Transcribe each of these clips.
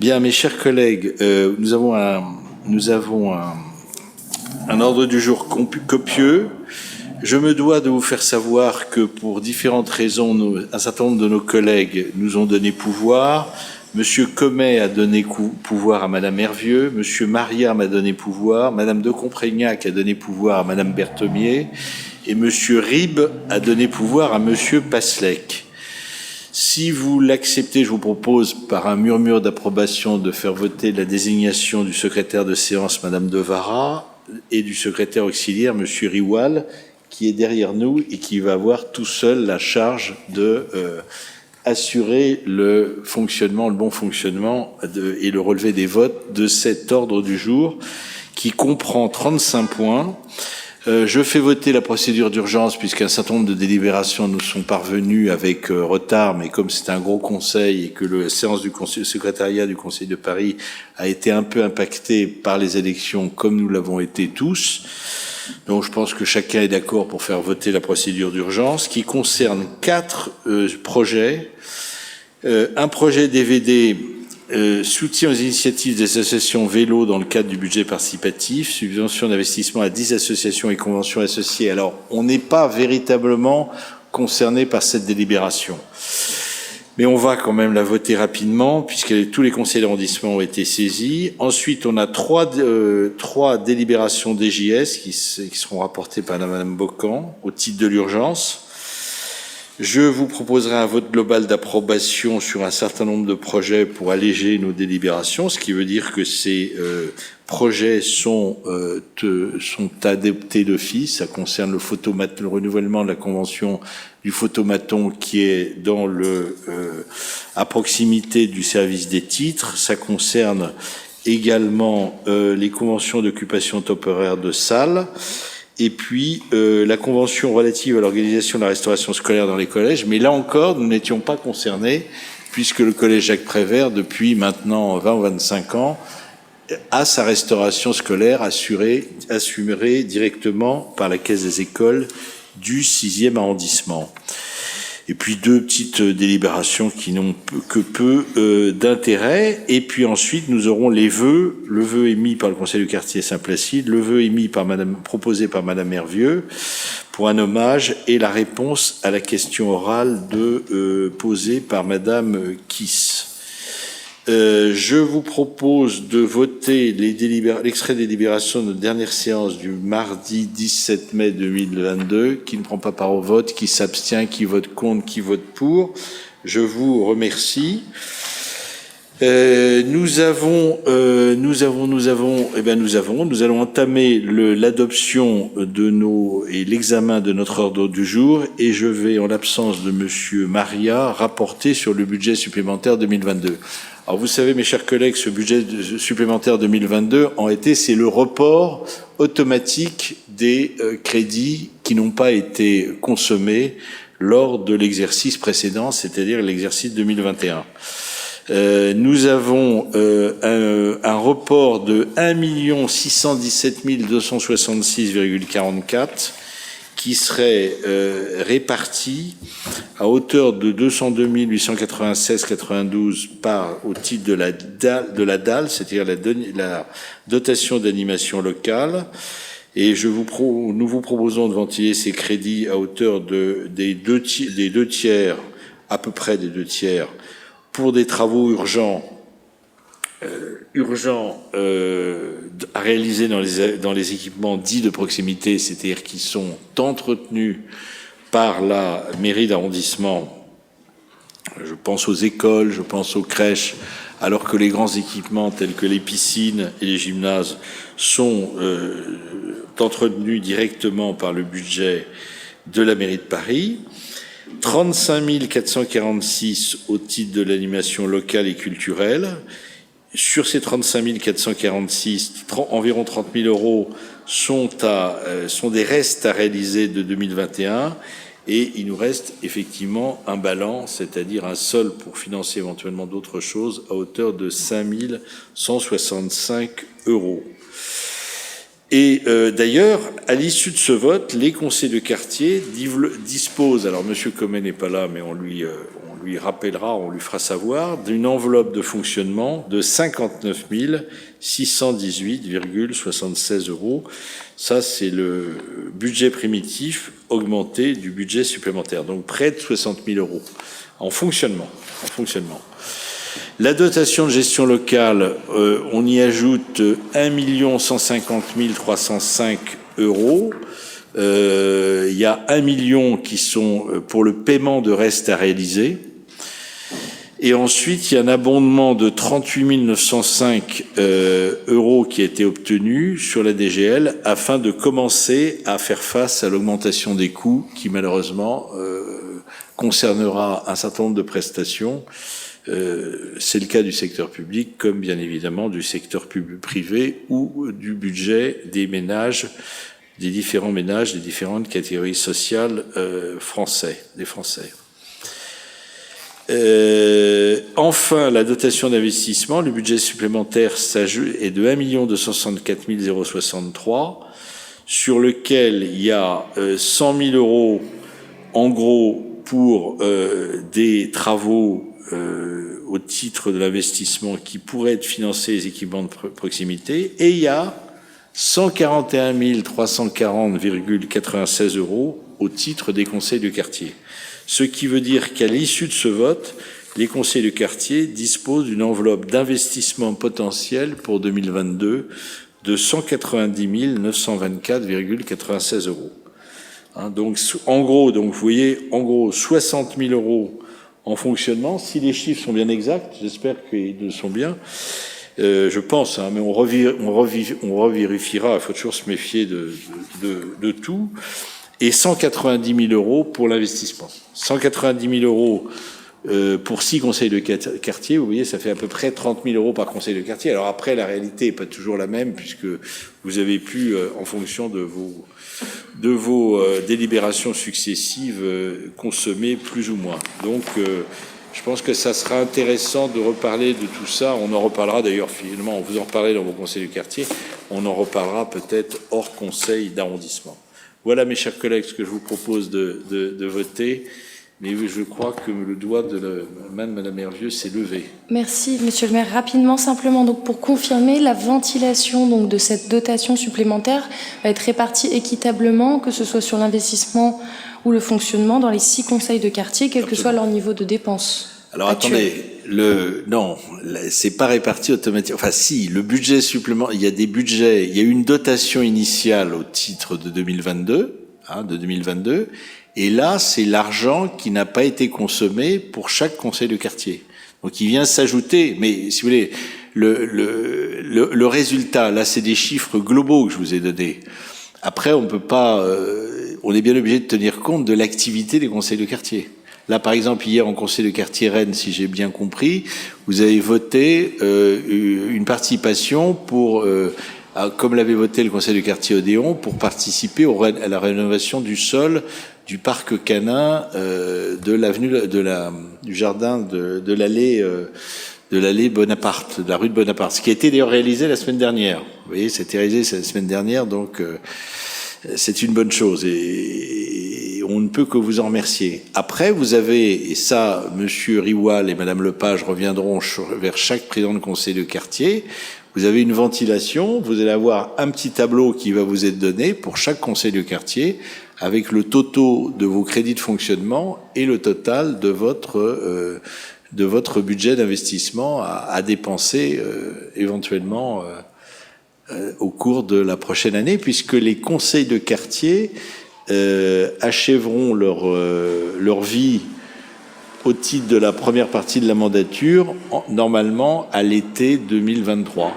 Bien, mes chers collègues, nous avons un ordre du jour copieux. Je me dois de vous faire savoir que pour différentes raisons, un certain nombre de nos collègues nous ont donné pouvoir. Monsieur Comet a donné pouvoir à Madame Hervieux, Monsieur Maria m'a donné pouvoir, Madame de Comprégnac a donné pouvoir à Madame Berthomier et Monsieur Ribes a donné pouvoir à Monsieur Passlec. Si vous l'acceptez, je vous propose, par un murmure d'approbation, de faire voter la désignation du secrétaire de séance, Madame Devara, et du secrétaire auxiliaire, Monsieur Riwal, qui est derrière nous et qui va avoir tout seul la charge de assurer le bon fonctionnement et le relevé des votes de cet ordre du jour, qui comprend 35 points. Je fais voter la procédure d'urgence puisqu'un certain nombre de délibérations nous sont parvenues avec retard, mais comme c'est un gros conseil et que la séance du secrétariat du Conseil de Paris a été un peu impactée par les élections comme nous l'avons été tous, donc je pense que chacun est d'accord pour faire voter la procédure d'urgence qui concerne 4 projets. Un projet DVD soutien aux initiatives des associations vélo dans le cadre du budget participatif, subvention d'investissement à 10 associations et conventions associées. Alors, on n'est pas véritablement concerné par cette délibération. Mais on va quand même la voter rapidement, puisque tous les conseils d'arrondissement ont été saisis. Ensuite, on a trois délibérations DJS qui seront rapportées par Madame Bocan au titre de l'urgence. Je vous proposerai un vote global d'approbation sur un certain nombre de projets pour alléger nos délibérations, ce qui veut dire que ces projets sont adoptés d'office. Ça concerne le renouvellement de la convention du photomaton qui est à proximité du service des titres. Ça concerne également les conventions d'occupation temporaire de salles. Et puis la convention relative à l'organisation de la restauration scolaire dans les collèges. Mais là encore, nous n'étions pas concernés, puisque le collège Jacques Prévert, depuis maintenant 20 ou 25 ans, a sa restauration scolaire assumée directement par la Caisse des écoles du 6e arrondissement. Et puis 2 petites délibérations qui n'ont que peu d'intérêt. Et puis ensuite, nous aurons le vœu émis par le Conseil du quartier Saint-Placide, le vœu émis proposé par Madame Hervieux pour un hommage et la réponse à la question orale posée par Madame Kiss. Je vous propose de voter l'extrait des délibérations de notre dernière séance du mardi 17 mai 2022, qui ne prend pas part au vote, qui s'abstient, qui vote contre, qui vote pour. Je vous remercie. Nous allons entamer l'adoption et l'examen de notre ordre du jour, et je vais, en l'absence de Monsieur Maria, rapporter sur le budget supplémentaire 2022. Alors vous savez, mes chers collègues, ce budget supplémentaire 2022, c'est le report automatique des crédits qui n'ont pas été consommés lors de l'exercice précédent, c'est-à-dire l'exercice 2021. Nous avons un report de 1 617 266,44 qui serait réparti à hauteur de 202 896,92 au titre de la DAL, c'est-à-dire la dotation d'animation locale. Et nous vous proposons de ventiler ces crédits à hauteur des deux tiers, à peu près des 2 tiers, pour des travaux urgents à réaliser dans les équipements dits de proximité, c'est-à-dire qui sont entretenus par la mairie d'arrondissement. Je pense aux écoles, je pense aux crèches, alors que les grands équipements tels que les piscines et les gymnases sont entretenus directement par le budget de la mairie de Paris. 35 446 au titre de l'animation locale et culturelle. Sur ces 35 446, environ 30 000 euros sont des restes à réaliser de 2021, et il nous reste effectivement un ballon, c'est-à-dire un solde pour financer éventuellement d'autres choses à hauteur de 5 165 euros. Et d'ailleurs, à l'issue de ce vote, les conseils de quartier disposent, alors Monsieur Comet n'est pas là, mais on lui rappellera, on lui fera savoir, d'une enveloppe de fonctionnement de 59 618,76 €. Ça, c'est le budget primitif augmenté du budget supplémentaire, donc près de 60 000 € en fonctionnement. La dotation de gestion locale, on y ajoute 1 150 305 €. Il y a 1 million qui sont pour le paiement de restes à réaliser. Et ensuite, il y a un abondement de 38 905 € qui a été obtenu sur la DGL afin de commencer à faire face à l'augmentation des coûts qui, malheureusement, concernera un certain nombre de prestations. C'est le cas du secteur public, comme bien évidemment du secteur privé ou du budget des ménages, des différents ménages, des différentes catégories sociales des Français. Enfin, la dotation d'investissement, le budget supplémentaire est de 1 264 063, sur lequel il y a 100 000 € en gros pour des travaux au titre de l'investissement qui pourraient être financés les équipements de proximité, et il y a 141 340,96 € au titre des conseils de quartier. Ce qui veut dire qu'à l'issue de ce vote, les conseils de quartier disposent d'une enveloppe d'investissement potentiel pour 2022 de 190 924,96 €. Donc, en gros, vous voyez, en gros, 60 000 € en fonctionnement. Si les chiffres sont bien exacts, j'espère qu'ils le sont bien. Je pense, mais on revérifiera. Il faut toujours se méfier de tout. Et 190 000 € pour l'investissement. 190 000 € pour 6 conseils de quartier, vous voyez, ça fait à peu près 30 000 € par conseil de quartier. Alors après, la réalité n'est pas toujours la même, puisque vous avez pu, en fonction de vos délibérations successives, consommer plus ou moins. Donc, je pense que ça sera intéressant de reparler de tout ça. On en reparlera d'ailleurs, finalement, vous en reparlez dans vos conseils de quartier. On en reparlera peut-être hors conseil d'arrondissement. Voilà, mes chers collègues, ce que je vous propose de voter. Mais je crois que le doigt de Madame Hervieux s'est levé. Merci, Monsieur le maire. Rapidement, simplement, donc pour confirmer, la ventilation donc de cette dotation supplémentaire va être répartie équitablement, que ce soit sur l'investissement ou le fonctionnement, dans les 6 conseils de quartier, quel que soit leur niveau de dépense. Alors attendez, non, c'est pas réparti automatiquement. Enfin si, le budget supplémentaire, il y a des budgets, il y a une dotation initiale au titre de 2022, et là c'est l'argent qui n'a pas été consommé pour chaque conseil de quartier. Donc il vient s'ajouter, mais si vous voulez, le résultat, là c'est des chiffres globaux que je vous ai donnés. Après on peut pas, on est bien obligé de tenir compte de l'activité des conseils de quartier. Là, par exemple, hier, en conseil de quartier Rennes, si j'ai bien compris, vous avez voté une participation pour, comme l'avait voté le conseil de quartier Odéon, pour participer à la rénovation du sol du parc canin de l'avenue du jardin de l'allée Bonaparte, de la rue de Bonaparte, ce qui a été d'ailleurs réalisé la semaine dernière. Vous voyez, c'était réalisé la semaine dernière, donc c'est une bonne chose. Et on ne peut que vous en remercier. Après, vous avez, et ça, Monsieur Riwal et Madame Lepage reviendront vers chaque président de conseil de quartier, vous avez une ventilation, vous allez avoir un petit tableau qui va vous être donné pour chaque conseil de quartier, avec le total de vos crédits de fonctionnement et le total de votre budget d'investissement à dépenser éventuellement au cours de la prochaine année, puisque les conseils de quartier achèveront leur vie au titre de la première partie de la mandature, normalement à l'été 2023.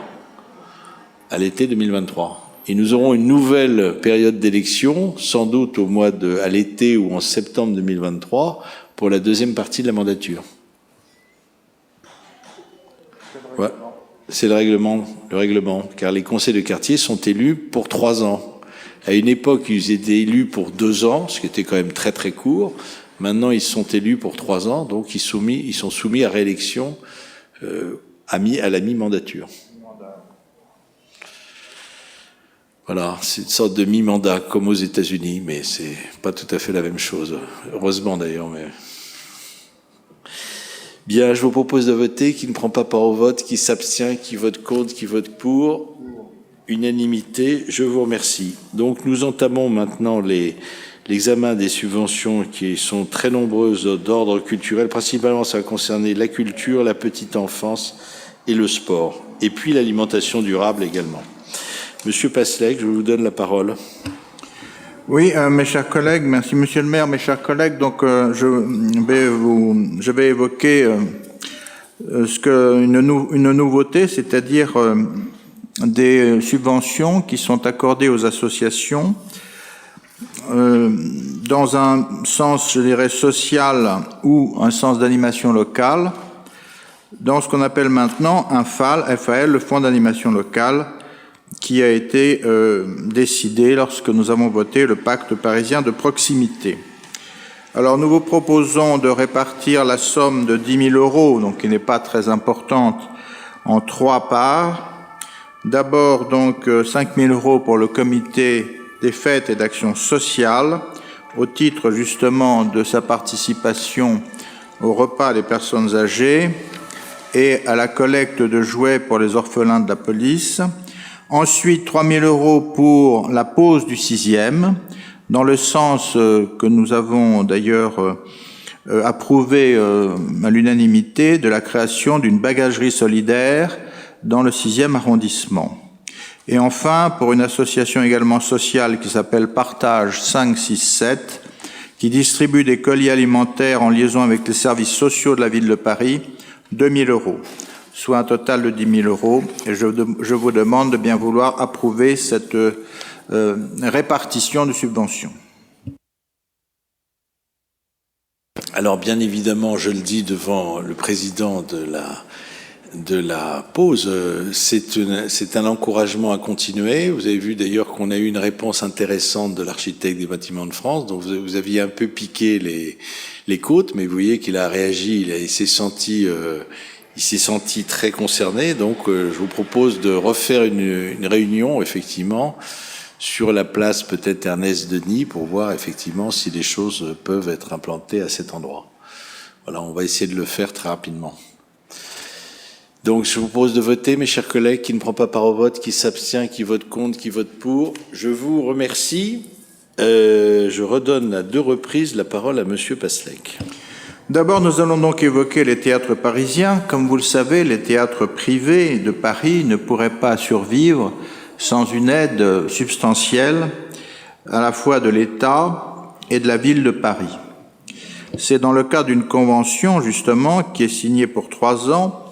Et nous aurons une nouvelle période d'élection, sans doute à l'été ou en septembre 2023, pour la deuxième partie de la mandature. Ouais, c'est le règlement, car les conseils de quartier sont élus pour 3 ans. À une époque, ils étaient élus pour 2 ans, ce qui était quand même très très court. Maintenant, ils sont élus pour 3 ans, donc ils sont soumis à réélection à la mi-mandature. Voilà, c'est une sorte de mi-mandat, comme aux États-Unis, mais c'est pas tout à fait la même chose. Heureusement d'ailleurs, mais... Bien, je vous propose de voter. Qui ne prend pas part au vote, qui s'abstient, qui vote contre, qui vote pour. Unanimité, je vous remercie. Donc nous entamons maintenant l'examen des subventions qui sont très nombreuses d'ordre culturel. Principalement, ça va concerner la culture, la petite enfance et le sport. Et puis l'alimentation durable également. Monsieur Passlec, je vous donne la parole. Oui, mes chers collègues, merci Monsieur le maire, mes chers collègues. Donc, je vais évoquer une nouveauté, c'est-à-dire des subventions qui sont accordées aux associations dans un sens, je dirais, social ou un sens d'animation locale, dans ce qu'on appelle maintenant un FAL, le Fonds d'animation locale, qui a été décidé lorsque nous avons voté le pacte parisien de proximité. Alors nous vous proposons de répartir la somme de 10 000 euros, donc qui n'est pas très importante, en 3 parts. D'abord donc 5 000 euros pour le comité des fêtes et d'action sociale, au titre justement de sa participation au repas des personnes âgées et à la collecte de jouets pour les orphelins de la police. Ensuite, 3 000 euros pour la pause du 6e, dans le sens que nous avons d'ailleurs approuvé à l'unanimité de la création d'une bagagerie solidaire dans le 6e arrondissement. Et enfin, pour une association également sociale qui s'appelle Partage 567, qui distribue des colis alimentaires en liaison avec les services sociaux de la ville de Paris, 2 000 euros. Soit un total de 10 000 euros. Et je vous demande de bien vouloir approuver cette répartition de subventions. Alors, bien évidemment, je le dis devant le président de la pause, c'est un encouragement à continuer. Vous avez vu d'ailleurs qu'on a eu une réponse intéressante de l'architecte des bâtiments de France. Donc, vous aviez un peu piqué les côtes, mais vous voyez qu'il a réagi, il s'est senti très concerné, donc je vous propose de refaire une réunion, effectivement, sur la place peut-être Ernest Denis, pour voir effectivement si les choses peuvent être implantées à cet endroit. Voilà, on va essayer de le faire très rapidement. Donc je vous propose de voter, mes chers collègues. Qui ne prend pas part au vote, qui s'abstient, qui vote contre, qui vote pour. Je vous remercie. Je redonne à 2 reprises la parole à Monsieur Passlec. D'abord, nous allons donc évoquer les théâtres parisiens. Comme vous le savez, les théâtres privés de Paris ne pourraient pas survivre sans une aide substantielle à la fois de l'État et de la ville de Paris. C'est dans le cadre d'une convention, justement, qui est signée pour 3 ans,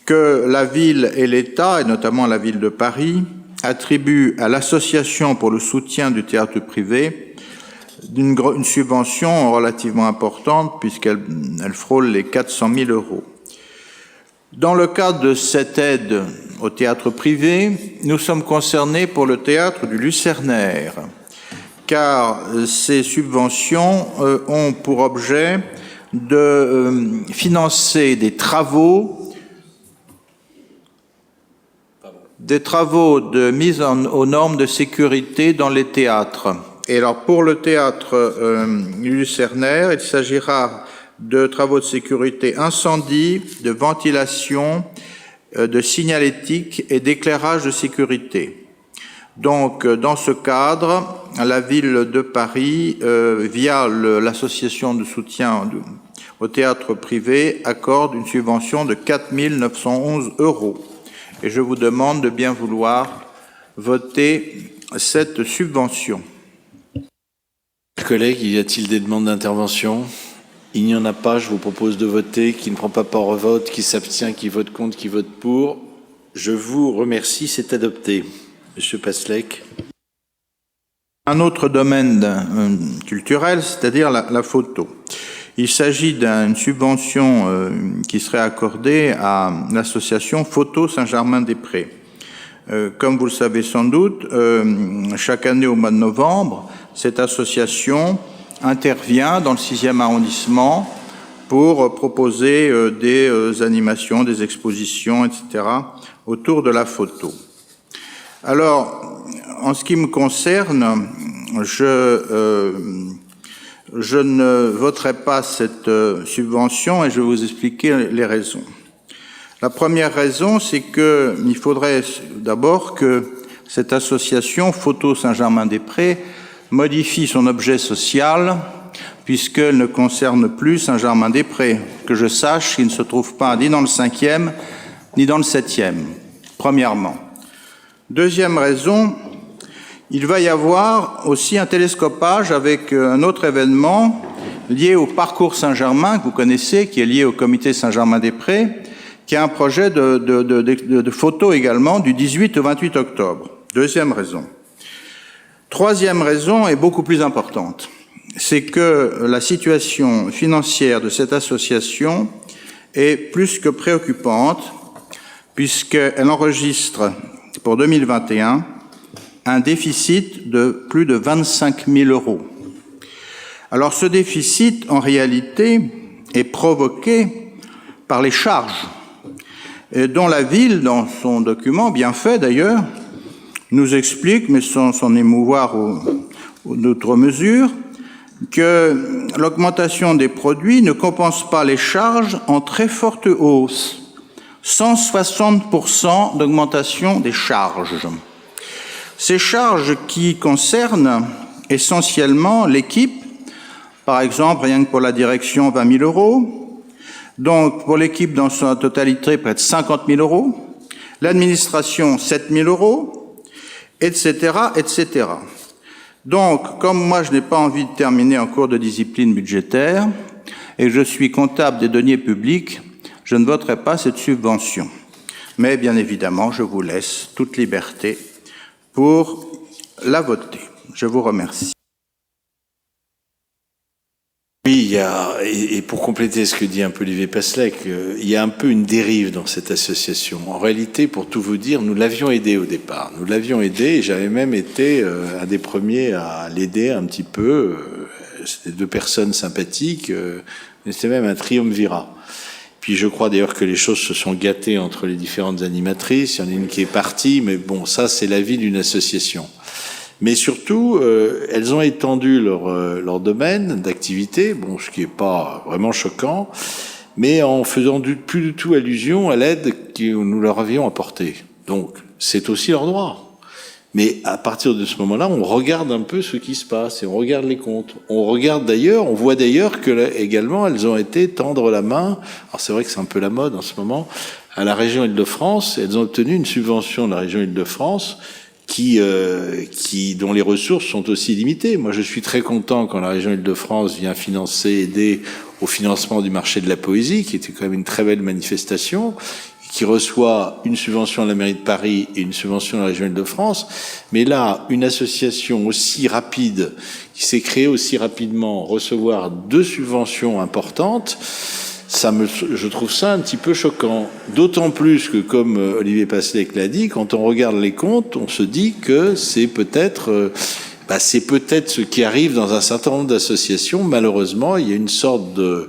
que la ville et l'État, et notamment la ville de Paris, attribuent à l'Association pour le soutien du théâtre privé une subvention relativement importante puisqu'elle frôle les 400 000 euros. Dans le cadre de cette aide au théâtre privé, nous sommes concernés pour le théâtre du Lucernaire, car ces subventions ont pour objet de financer des travaux de mise aux normes de sécurité dans les théâtres. Et alors, pour le théâtre Lucernaire, il s'agira de travaux de sécurité incendie, de ventilation, de signalétique et d'éclairage de sécurité. Donc, dans ce cadre, la ville de Paris, via l'association de soutien au théâtre privé, accorde une subvention de 4 911 euros. Et je vous demande de bien vouloir voter cette subvention. Collègues, y a-t-il des demandes d'intervention? Il n'y en a pas, je vous propose de voter. Qui ne prend pas part au vote, qui s'abstient, qui vote contre, qui vote pour. Je vous remercie, c'est adopté. Monsieur Passlec. Un autre domaine culturel, c'est-à-dire la photo. Il s'agit d'une subvention qui serait accordée à l'association Photo Saint-Germain-des-Prés. Comme vous le savez sans doute, chaque année au mois de novembre, cette association intervient dans le 6e arrondissement pour proposer des animations, des expositions, etc. autour de la photo. Alors, en ce qui me concerne, je ne voterai pas cette subvention et je vais vous expliquer les raisons. La première raison, c'est qu'il faudrait d'abord que cette association Photo Saint-Germain-des-Prés modifie son objet social puisqu'elle ne concerne plus Saint-Germain-des-Prés. Que je sache, il ne se trouve pas ni dans le 5e ni dans le 7e, premièrement. Deuxième raison, il va y avoir aussi un télescopage avec un autre événement lié au parcours Saint-Germain, que vous connaissez, qui est lié au comité Saint-Germain-des-Prés, qui a un projet de photo également du 18 au 28 octobre. Deuxième raison. Troisième raison est beaucoup plus importante. C'est que la situation financière de cette association est plus que préoccupante, puisqu'elle enregistre pour 2021 un déficit de plus de 25 000 €. Alors ce déficit, en réalité, est provoqué par les charges, dont la ville, dans son document, bien fait d'ailleurs, nous explique, mais sans s'en émouvoir d'autres mesures, que l'augmentation des produits ne compense pas les charges en très forte hausse. 160% d'augmentation des charges. Ces charges qui concernent essentiellement l'équipe, par exemple, rien que pour la direction, 20 000 €, donc pour l'équipe dans sa totalité, près de 50 000 €, l'administration, 7 000 €, etc., etc. Donc, comme moi, je n'ai pas envie de terminer en cours de discipline budgétaire et je suis comptable des deniers publics, je ne voterai pas cette subvention. Mais bien évidemment, je vous laisse toute liberté pour la voter. Je vous remercie. Oui, et pour compléter ce que dit un peu Olivier Passlec, il y a un peu une dérive dans cette association. En réalité, pour tout vous dire, nous l'avions aidé au départ. Nous l'avions aidé et j'avais même été un des premiers à l'aider un petit peu. C'était deux personnes sympathiques, mais c'était même un triumvirat. Puis je crois d'ailleurs que les choses se sont gâtées entre les différentes animatrices. Il y en a une qui est partie, mais bon, ça c'est la vie d'une association. Mais surtout, elles ont étendu leur domaine d'activité, bon, ce qui n'est pas vraiment choquant, mais en faisant plus du tout allusion à l'aide que nous leur avions apportée. Donc, c'est aussi leur droit. Mais à partir de ce moment-là, on regarde un peu ce qui se passe et on regarde les comptes. On voit d'ailleurs que là, également, elles ont été tendre la main. Alors c'est vrai que c'est un peu la mode en ce moment, à la région Île-de-France. Elles ont obtenu une subvention de la région Île-de-France dont les ressources sont aussi limitées. Moi, je suis très content quand la région Île-de-France vient aider au financement du marché de la poésie, qui était quand même une très belle manifestation, qui reçoit une subvention de la mairie de Paris et une subvention de la région Île-de-France. Mais là, une association aussi rapide, qui s'est créée aussi rapidement, recevoir deux subventions importantes, je trouve ça un petit peu choquant. D'autant plus que, comme Olivier Passlec l'a dit, quand on regarde les comptes, on se dit que c'est peut-être ce qui arrive dans un certain nombre d'associations. Malheureusement, il y a une sorte de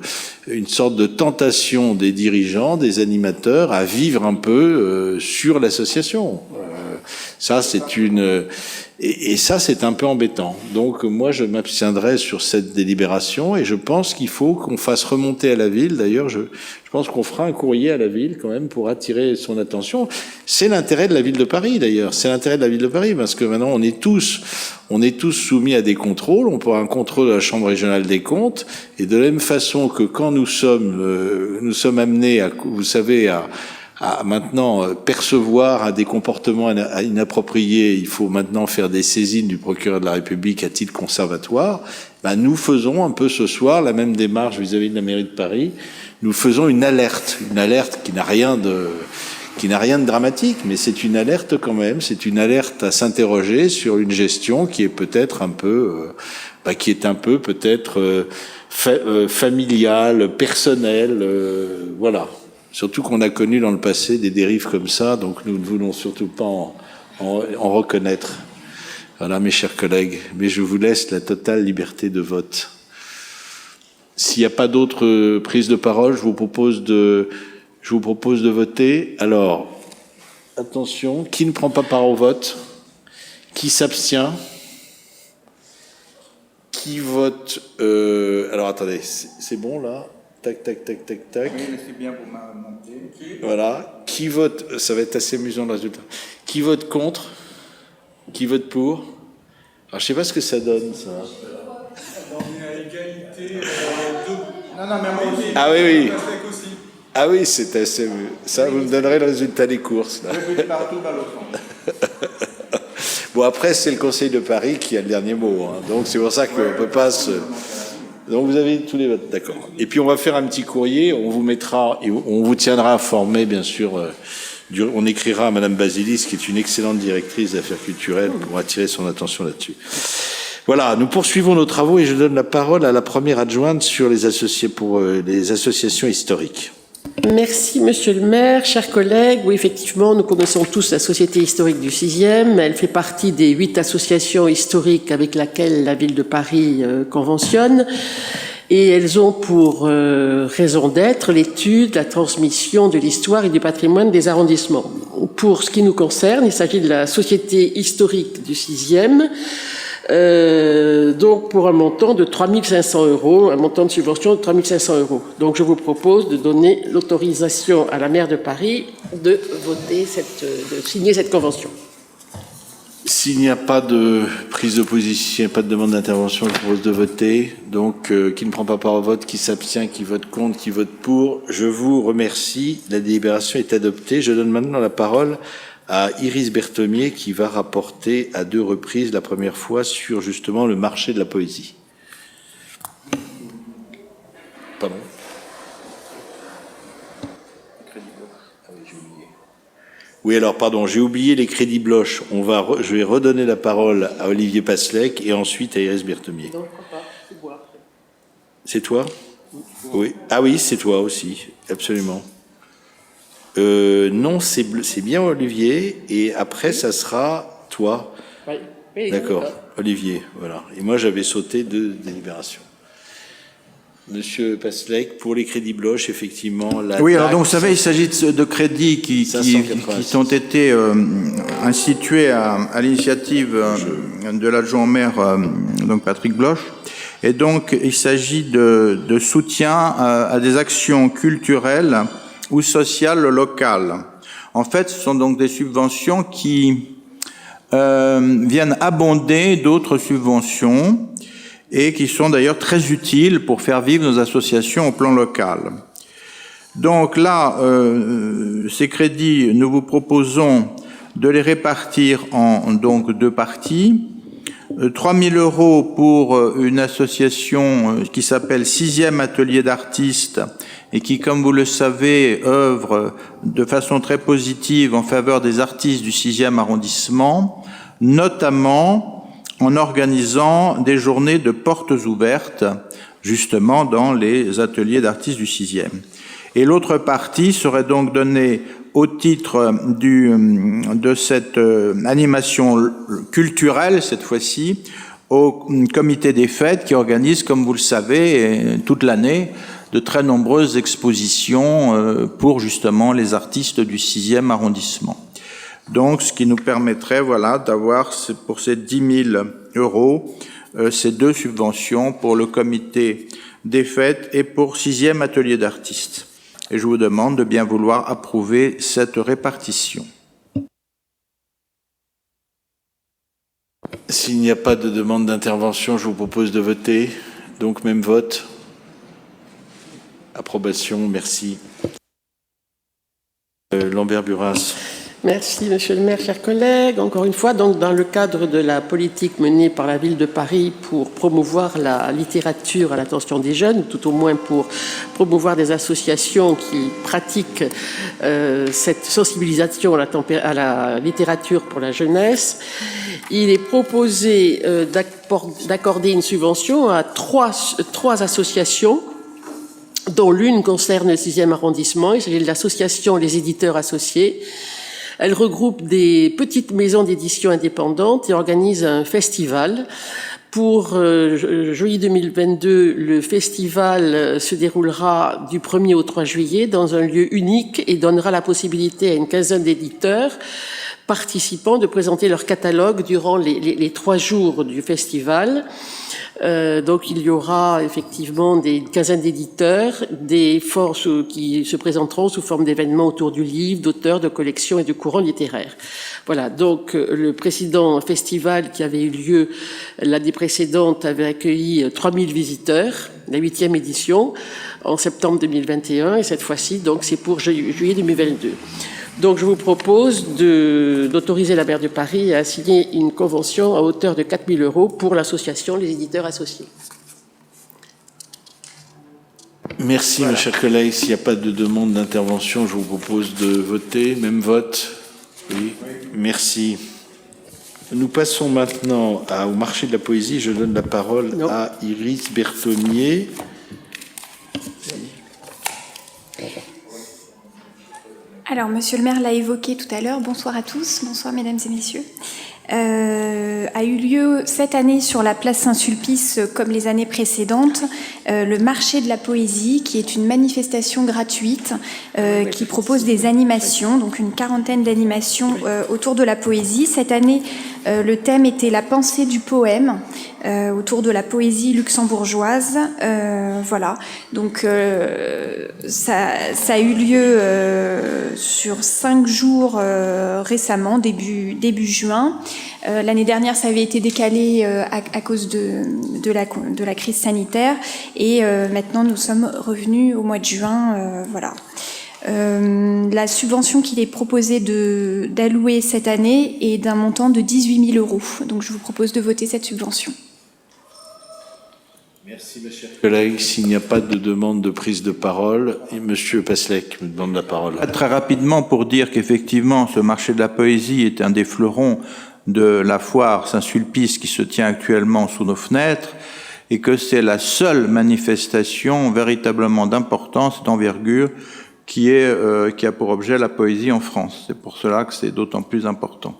tentation des dirigeants, des animateurs, à vivre un peu sur l'association. Ça, c'est un peu embêtant. Donc, moi, je m'abstiendrai sur cette délibération et je pense qu'il faut qu'on fasse remonter à la ville. D'ailleurs, je pense qu'on fera un courrier à la ville quand même pour attirer son attention. C'est l'intérêt de la ville de Paris, d'ailleurs. C'est l'intérêt de la ville de Paris parce que maintenant, on est tous soumis à des contrôles. On peut avoir un contrôle de la Chambre régionale des comptes et de la même façon que quand nous sommes amenés à maintenant percevoir des comportements inappropriés, il faut maintenant faire des saisines du procureur de la République à titre conservatoire. Nous faisons un peu ce soir la même démarche vis-à-vis de la mairie de Paris. Nous faisons une alerte qui n'a rien de dramatique, mais c'est une alerte quand même. C'est une alerte à s'interroger sur une gestion qui est peut-être familiale, personnelle, voilà. Surtout qu'on a connu dans le passé des dérives comme ça, donc nous ne voulons surtout pas en reconnaître. Voilà, mes chers collègues, mais je vous laisse la totale liberté de vote. S'il n'y a pas d'autres prises de parole, je vous propose de voter. Alors, attention, qui ne prend pas part au vote ? Qui s'abstient? Qui vote alors attendez, c'est bon là? Tac, tac, tac, tac, tac. Oui, c'est bien pour ma montée. Voilà. Qui vote? Ça va être assez amusant le résultat. Qui vote contre? Qui vote pour? Alors je sais pas ce que ça donne ça. Ah oui, oui. Ah oui, c'est assez... Ça, vous me donnerez le résultat des courses. Là. Bon, après, c'est le Conseil de Paris qui a le dernier mot. Hein. Donc, c'est pour ça qu'on ne peut pas se... Donc, vous avez tous les votes, d'accord. Et puis, on va faire un petit courrier. On vous mettra... Et on vous tiendra informé, bien sûr. On écrira à Madame Basilis, qui est une excellente directrice d'affaires culturelles, pour attirer son attention là-dessus. Voilà, nous poursuivons nos travaux et je donne la parole à la première adjointe sur les associations historiques. Merci, Monsieur le maire, chers collègues. Oui, effectivement, nous connaissons tous la Société historique du 6e. Elle fait partie des 8 associations historiques avec lesquelles la ville de Paris conventionne. Et elles ont pour raison d'être l'étude, la transmission de l'histoire et du patrimoine des arrondissements. Pour ce qui nous concerne, il s'agit de la Société historique du 6e. Donc pour un montant de 3 500 €, un montant de subvention de 3 500 €. Donc je vous propose de donner l'autorisation à la maire de Paris de signer cette convention. S'il n'y a pas de prise de position, s'il n'y a pas de demande d'intervention, je propose de voter. Donc, qui ne prend pas part au vote, qui s'abstient, qui vote contre, qui vote pour, je vous remercie. La délibération est adoptée. Je donne maintenant la parole à Iris Berthomier qui va rapporter à 2 reprises, la première fois sur justement le marché de la poésie. Pardon. Oui, alors pardon, j'ai oublié les crédits Bloch. Je vais redonner la parole à Olivier Passlec et ensuite à Iris Berthomier. C'est toi? Oui. Ah oui, c'est toi aussi, absolument. Non, c'est bien Olivier, et après ça sera toi. Oui, d'accord, Olivier, voilà. Et moi j'avais sauté de délibération. Monsieur Passlec, pour les crédits Bloch, effectivement... Oui, alors donc vous savez, il s'agit de crédits qui ont été institués à l'initiative de l'adjoint au maire, donc Patrick Bloch. Et donc il s'agit de soutien à des actions culturelles ou sociales locales. En fait, ce sont donc des subventions qui viennent abonder d'autres subventions et qui sont d'ailleurs très utiles pour faire vivre nos associations au plan local. Donc là, ces crédits, nous vous proposons de les répartir en donc 2 parties. 3 000 € pour une association qui s'appelle 6e Atelier d'artistes et qui, comme vous le savez, œuvre de façon très positive en faveur des artistes du 6e arrondissement, notamment en organisant des journées de portes ouvertes, justement dans les ateliers d'artistes du 6e. Et l'autre partie serait donc donnée au titre de cette animation culturelle, cette fois-ci, au comité des fêtes qui organise, comme vous le savez, toute l'année, de très nombreuses expositions pour justement les artistes du 6e arrondissement. Donc, ce qui nous permettrait, voilà, d'avoir pour ces 10 000 €, ces 2 subventions pour le comité des fêtes et pour 6e Atelier d'artistes. Et je vous demande de bien vouloir approuver cette répartition. S'il n'y a pas de demande d'intervention, je vous propose de voter. Donc, même vote. Approbation, merci. Lambert Buras. Merci, Monsieur le maire, chers collègues. Encore une fois, donc, dans le cadre de la politique menée par la ville de Paris pour promouvoir la littérature à l'attention des jeunes, tout au moins pour promouvoir des associations qui pratiquent cette sensibilisation à la littérature pour la jeunesse, il est proposé d'accorder une subvention à trois associations, dont l'une concerne le 6e arrondissement. Il s'agit de l'association Les Éditeurs Associés. Elle regroupe des petites maisons d'édition indépendantes et organise un festival Pour juillet 2022, le festival se déroulera du 1er au 3 juillet dans un lieu unique et donnera la possibilité à une quinzaine d'éditeurs participants de présenter leur catalogue durant les 3 jours du festival. Donc il y aura effectivement une quinzaine d'éditeurs, des forces qui se présenteront sous forme d'événements autour du livre, d'auteurs, de collections et de courants littéraires. Voilà, donc le précédent festival qui avait eu lieu l'année précédente avait accueilli 3000 visiteurs, la 8e édition, en septembre 2021, et cette fois-ci, donc c'est pour juillet 2022. Donc je vous propose d'autoriser la maire de Paris à signer une convention à hauteur de 4 000 € pour l'association Les Éditeurs Associés. Merci, voilà. Mes chers collègues. S'il n'y a pas de demande d'intervention, je vous propose de voter. Même vote. Oui. Merci. Nous passons maintenant au marché de la poésie. Je donne la parole à Iris Berthonnier. Alors, Monsieur le maire l'a évoqué tout à l'heure. Bonsoir à tous. Bonsoir, mesdames et messieurs. A eu lieu cette année sur la place Saint-Sulpice, comme les années précédentes, le marché de la poésie, qui est une manifestation gratuite qui propose des animations, donc une quarantaine d'animations autour de la poésie. Cette année, le thème était la pensée du poème, autour de la poésie luxembourgeoise. Voilà, donc ça a eu lieu sur 5 jours récemment, début juin. L'année dernière, ça avait été décalé à cause de la crise sanitaire, et maintenant nous sommes revenus au mois de juin. Voilà. La subvention qu'il est proposé d'allouer cette année est d'un montant de 18 000 €. Donc je vous propose de voter cette subvention. Merci, mes chers collègues. S'il n'y a pas de demande de prise de parole, et Monsieur Passlec me demande la parole. Très rapidement, pour dire qu'effectivement, ce marché de la poésie est un des fleurons de la foire Saint-Sulpice qui se tient actuellement sous nos fenêtres, et que c'est la seule manifestation véritablement d'importance, d'envergure, qui a pour objet la poésie en France. C'est pour cela que c'est d'autant plus important.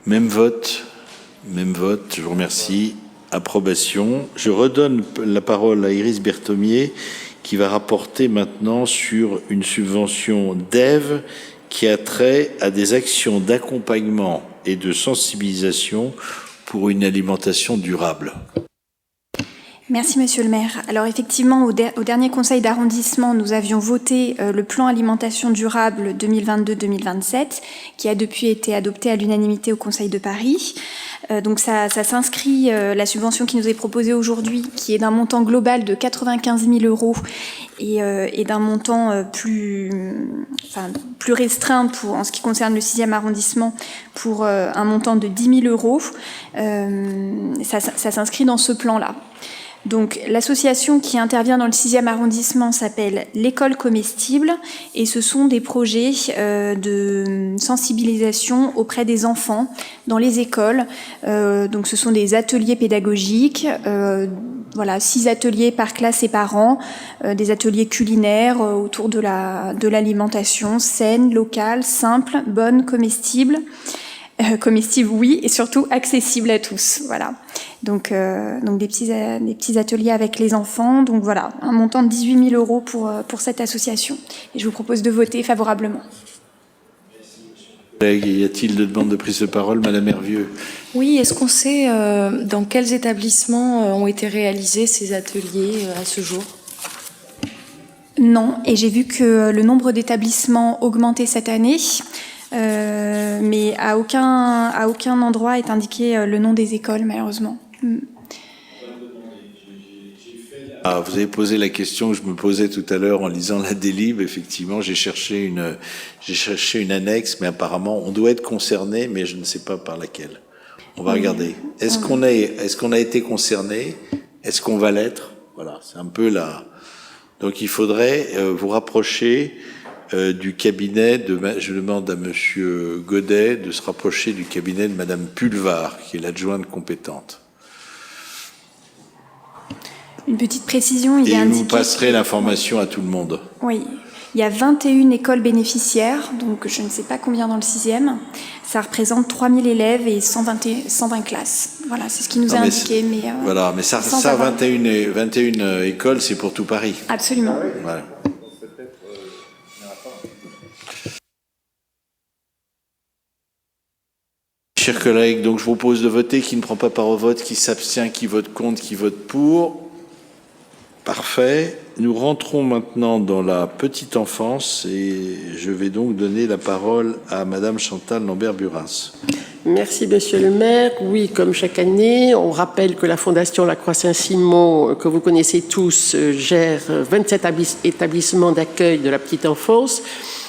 Même vote, je vous remercie. Approbation. Je redonne la parole à Iris Berthonnier, qui va rapporter maintenant sur une subvention d'Ève qui a trait à des actions d'accompagnement et de sensibilisation pour une alimentation durable. Merci, Monsieur le maire. Alors effectivement, au dernier conseil d'arrondissement, nous avions voté le plan alimentation durable 2022-2027, qui a depuis été adopté à l'unanimité au Conseil de Paris. Donc ça s'inscrit, la subvention qui nous est proposée aujourd'hui, qui est d'un montant global de 95 000 € et d'un montant plus restreint en ce qui concerne le 6e arrondissement, pour un montant de 10 000 €. Ça s'inscrit dans ce plan-là. Donc, l'association qui intervient dans le 6e arrondissement s'appelle l'École comestible, et ce sont des projets de sensibilisation auprès des enfants dans les écoles. Donc, ce sont des ateliers pédagogiques, 6 ateliers par classe et par an, des ateliers culinaires autour de l'alimentation saine, locale, simple, bonne, comestible. Comestible, oui, et surtout accessible à tous. Voilà. Donc des petits ateliers avec les enfants. Donc voilà, un montant de 18 000 € pour cette association. Et je vous propose de voter favorablement. Y a-t-il de demande de prise de parole, Madame Hervieux? Oui, est-ce qu'on sait dans quels établissements ont été réalisés ces ateliers à ce jour? Non, et j'ai vu que le nombre d'établissements augmentait cette année. Mais à aucun endroit est indiqué le nom des écoles, malheureusement. Vous avez posé la question que je me posais tout à l'heure en lisant la délib. Effectivement, j'ai cherché une annexe, mais apparemment, on doit être concerné, mais je ne sais pas par laquelle. On va regarder. Est-ce qu'on a été concerné? Est-ce qu'on va l'être? Voilà, c'est un peu là. Donc, il faudrait vous rapprocher du cabinet je demande à Monsieur Godet de se rapprocher du cabinet de Madame Pulvar, qui est l'adjointe compétente. Une petite précision, il est indiqué. Et vous passerez l'information à tout le monde. Oui, Il y a 21 écoles bénéficiaires, donc je ne sais pas combien dans le 6e. Ça représente 3000 élèves et 120 classes. Voilà, c'est ce qui nous a indiqué. Voilà, mais ça 21 écoles, c'est pour tout Paris. Absolument. Voilà. Chers collègues, donc je vous propose de voter. Qui ne prend pas part au vote, qui s'abstient, qui vote contre, qui vote pour. Parfait. Nous rentrons maintenant dans la petite enfance et je vais donc donner la parole à Madame Chantal Lambert-Buras. Merci, Monsieur le maire. Oui, comme chaque année, on rappelle que la Fondation La Croix-Saint-Simon, que vous connaissez tous, gère 27 établissements d'accueil de la petite enfance,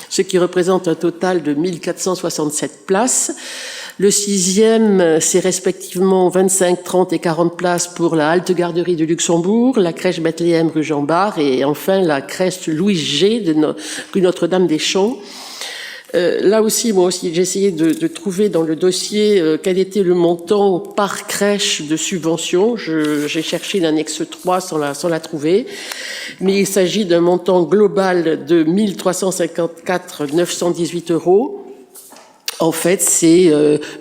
ce qui représente un total de 1467 places. Le 6e, c'est respectivement 25, 30 et 40 places pour la halte garderie de Luxembourg, la crèche Bethléem rue Jean Bart et enfin la crèche Louis G rue Notre-Dame-des-Champs. Là aussi, moi aussi, j'ai essayé de trouver dans le dossier quel était le montant par crèche de subvention. J'ai cherché l'annexe 3 sans la trouver. Mais il s'agit d'un montant global de 1354 918 €. En fait, c'est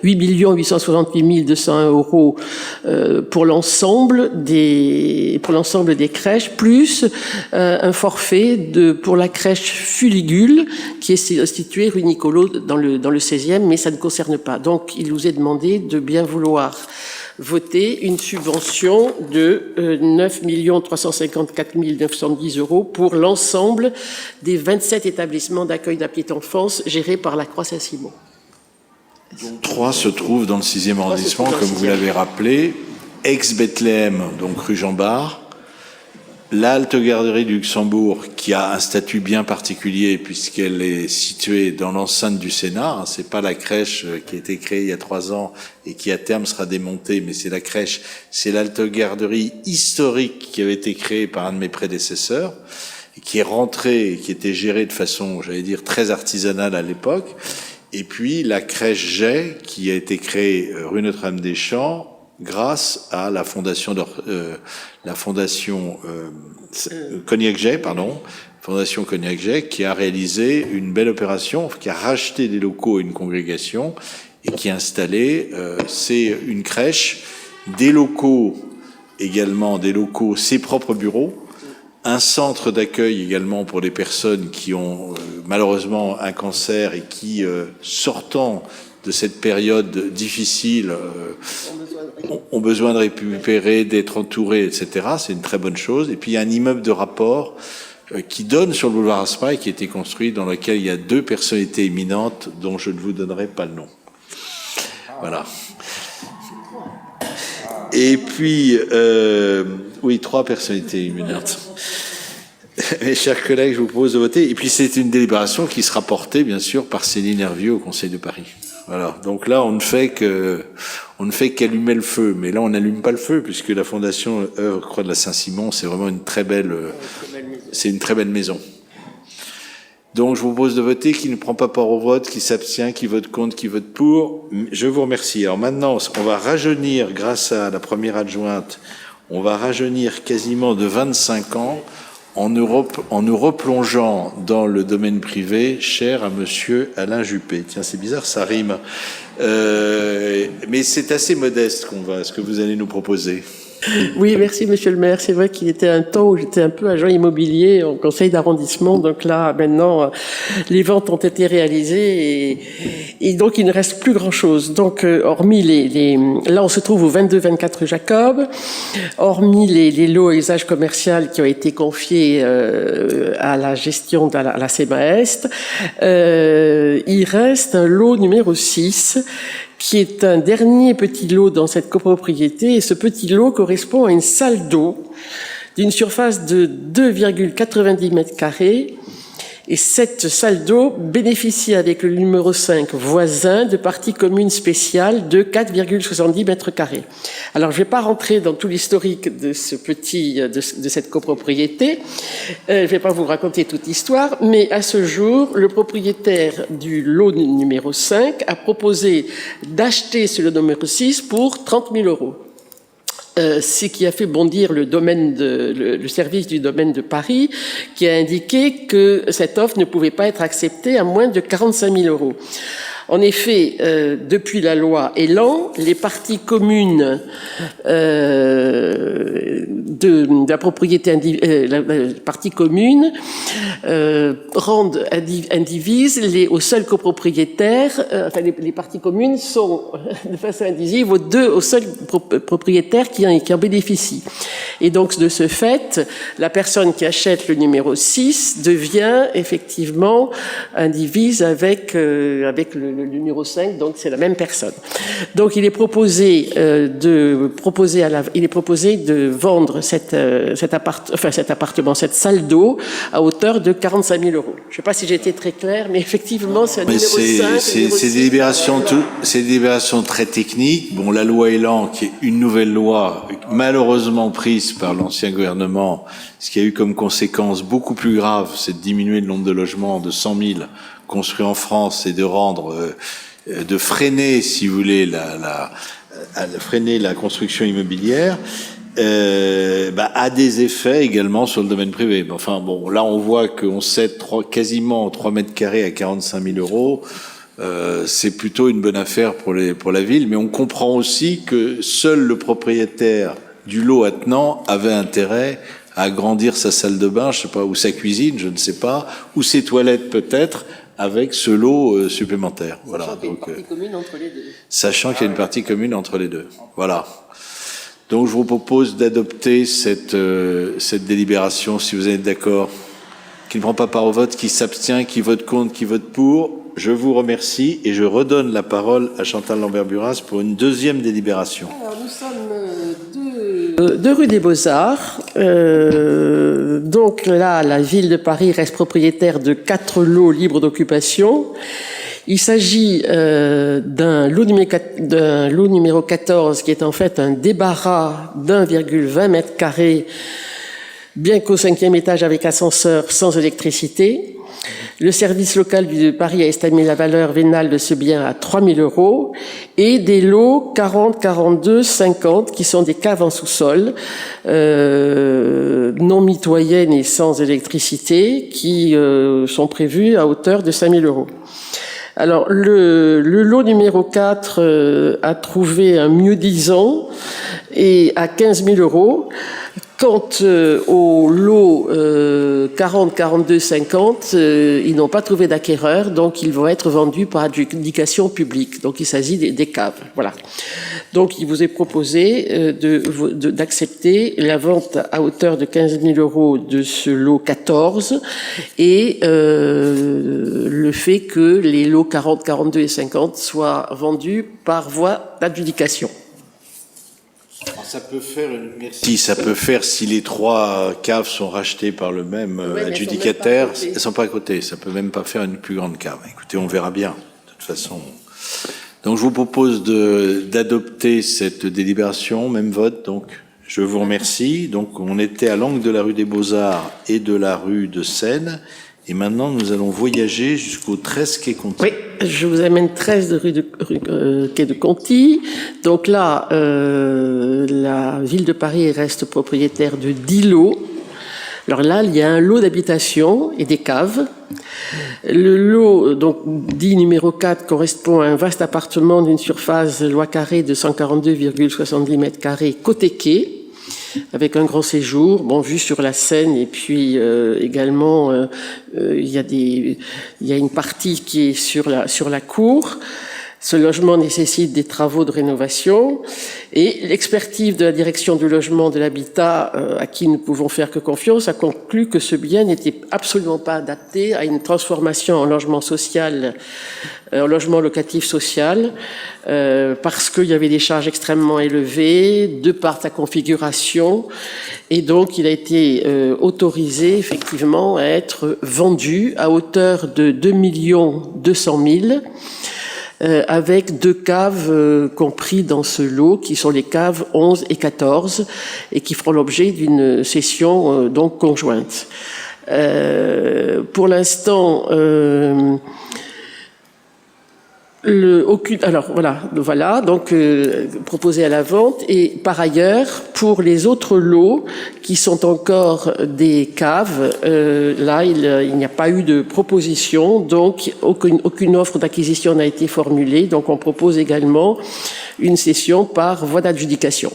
8 868 201 € pour l'ensemble des crèches, plus un forfait pour la crèche Fuligule, qui est située rue Nicolo dans le 16e, mais ça ne concerne pas. Donc, il nous est demandé de bien vouloir voter une subvention de 9 354 910 € pour l'ensemble des 27 établissements d'accueil de la petite enfance gérés par la Croix-Saint-Simon. 3 se trouve dans le 6e arrondissement, comme vous l'avez rappelé, ex-Bethléem, donc rue Jean Bart, la halte garderie du Luxembourg, qui a un statut bien particulier puisqu'elle est située dans l'enceinte du Sénat. C'est pas la crèche qui a été créée il y a 3 ans et qui à terme sera démontée, mais c'est la crèche, c'est l'halte garderie historique qui avait été créée par un de mes prédécesseurs, et qui est rentrée et qui était gérée de façon, j'allais dire, très artisanale à l'époque. Et puis la crèche Jay, qui a été créée rue Notre-Dame-des-Champs grâce à la fondation Cognac-Jay, Fondation Cognac-Jay, qui a réalisé une belle opération, qui a racheté des locaux à une congrégation et qui a installé, c'est une crèche, des locaux, ses propres bureaux, un centre d'accueil également pour les personnes qui ont malheureusement un cancer et qui, sortant de cette période difficile, ont besoin de récupérer, d'être entourés, etc. C'est une très bonne chose. Et puis il y a un immeuble de rapport qui donne sur le boulevard Raspail, qui a été construit, dans lequel il y a 2 personnalités éminentes dont je ne vous donnerai pas le nom. Voilà. Et puis, oui, 3 personnalités éminentes. Mes chers collègues, je vous propose de voter. Et puis, c'est une délibération qui sera portée, bien sûr, par Céline Hervieux au Conseil de Paris. Voilà. Donc là, on ne fait qu'allumer le feu. Mais là, on n'allume pas le feu, puisque la Fondation Croix de la Saint-Simon, c'est vraiment une très belle maison. Donc, je vous propose de voter. Qui ne prend pas part au vote, qui s'abstient, qui vote contre, qui vote pour. Je vous remercie. Alors maintenant, on va rajeunir, grâce à la première adjointe, on va rajeunir quasiment de 25 ans en nous replongeant dans le domaine privé cher à monsieur Alain Juppé. Tiens, c'est bizarre, ça rime. Mais c'est assez modeste ce que vous allez nous proposer. Oui, merci Monsieur le maire. C'est vrai qu'il était un temps où j'étais un peu agent immobilier au conseil d'arrondissement. Donc là, maintenant, les ventes ont été réalisées et donc il ne reste plus grand-chose. Donc, hormis là, on se trouve au 22-24 Jacob. Hormis les lots à usage commercial qui ont été confiés à la gestion de la CEMA-Est, il reste un lot numéro 6 qui est un dernier petit lot dans cette copropriété. Et ce petit lot correspond à une salle d'eau d'une surface de 2,90 mètres carrés. Et cette salle d'eau bénéficie avec le numéro 5 voisin de partie commune spéciale de 4,70 mètres carrés. Alors, je ne vais pas rentrer dans tout l'historique de cette copropriété. Je ne vais pas vous raconter toute l'histoire, mais à ce jour, le propriétaire du lot numéro 5 a proposé d'acheter ce lot numéro 6 pour 30 000 €. ce qui a fait bondir le service du domaine de Paris, qui a indiqué que cette offre ne pouvait pas être acceptée à moins de 45 000 euros. En effet, depuis la loi Elan, les parties communes de la propriété la partie commune indivisent aux seuls copropriétaires. Enfin, les parties communes sont de façon indivisible aux seuls propriétaires qui en bénéficient. Et donc, de ce fait, la personne qui achète le numéro 6 devient effectivement indivise avec le numéro 5, donc c'est la même personne. Donc il est proposé de vendre cet appartement, cette salle d'eau, à hauteur de 45 000 euros. Je ne sais pas si j'ai été très claire, mais effectivement, c'est un numéro 5. C'est des délibérations très techniques. Bon, la loi Elan, qui est une nouvelle loi, malheureusement prise par l'ancien gouvernement, ce qui a eu comme conséquence beaucoup plus grave, c'est de diminuer le nombre de logements de 100 000 construits en France et de freiner, si vous voulez, freiner la construction immobilière, a des effets également sur le domaine privé. Enfin bon, là on voit qu'on cède quasiment 3 mètres carrés à 45 000 euros. C'est plutôt une bonne affaire pour la ville, mais on comprend aussi que seul le propriétaire du lot attenant avait intérêt à agrandir sa salle de bain, je sais pas, ou sa cuisine, je ne sais pas, ou ses toilettes peut-être, avec ce lot supplémentaire. Voilà. Sachant qu'il y a une partie commune entre les deux. Voilà. Donc je vous propose d'adopter cette délibération, si vous êtes d'accord. Qui ne prend pas part au vote, qui s'abstient, qui vote contre, qui vote pour. Je vous remercie et je redonne la parole à Chantal Lambert-Buras pour une deuxième délibération. Alors nous sommes de rue des Beaux-Arts. Donc là, la ville de Paris reste propriétaire de 4 lots libres d'occupation. Il s'agit d'un lot numéro 14 qui est en fait un débarras d'1,20 mètre carré, bien qu'au 5e étage avec ascenseur sans électricité. Le service local de Paris a estimé la valeur vénale de ce bien à 3 000 euros et des lots 40, 42, 50 qui sont des caves en sous-sol non mitoyennes et sans électricité qui sont prévues à hauteur de 5 000 euros. Alors, le lot numéro 4 a trouvé un mieux-disant et à 15 000 euros. Quant au lot 40, 42, 50, ils n'ont pas trouvé d'acquéreur, donc ils vont être vendus par adjudication publique. Donc il s'agit des caves. Voilà. Donc il vous est proposé d'accepter la vente à hauteur de 15 000 euros de ce lot 14 et le fait que les lots 40, 42 et 50 soient vendus par voie d'adjudication. Ça peut faire ça peut faire si les 3 caves sont rachetées par le même adjudicataire. Elles sont pas à côté. Ça peut même pas faire une plus grande cave. Écoutez, on verra bien. De toute façon. Donc, je vous propose d'adopter cette délibération. Même vote. Donc, je vous remercie. Donc, on était à l'angle de la rue des Beaux-Arts et de la rue de Seine. Et maintenant, nous allons voyager jusqu'au 13 quai Conti. Oui, je vous amène 13 rue quai de Conti. Donc là, la ville de Paris reste propriétaire de 10 lots. Alors là, il y a un lot d'habitation et des caves. Le lot, donc, dit numéro 4, correspond à un vaste appartement d'une surface loi carrée de 142,70 mètres carrés côté quai, avec un grand séjour, vue sur la Seine, et puis également il y a une partie qui est sur la cour. Ce logement nécessite des travaux de rénovation et l'expertise de la direction du logement de l'habitat, à qui nous pouvons faire que confiance, a conclu que ce bien n'était absolument pas adapté à une transformation en logement social, en logement locatif social, parce qu'il y avait des charges extrêmement élevées de par sa configuration, et donc il a été autorisé effectivement à être vendu à hauteur de 2 200 000 avec 2 caves compris dans ce lot, qui sont les caves 11 et 14, et qui feront l'objet d'une cession donc conjointe. Pour l'instant, proposé à la vente. Et par ailleurs, pour les autres lots qui sont encore des caves, là, il n'y a pas eu de proposition, donc aucune offre d'acquisition n'a été formulée. Donc on propose également une cession par voie d'adjudication.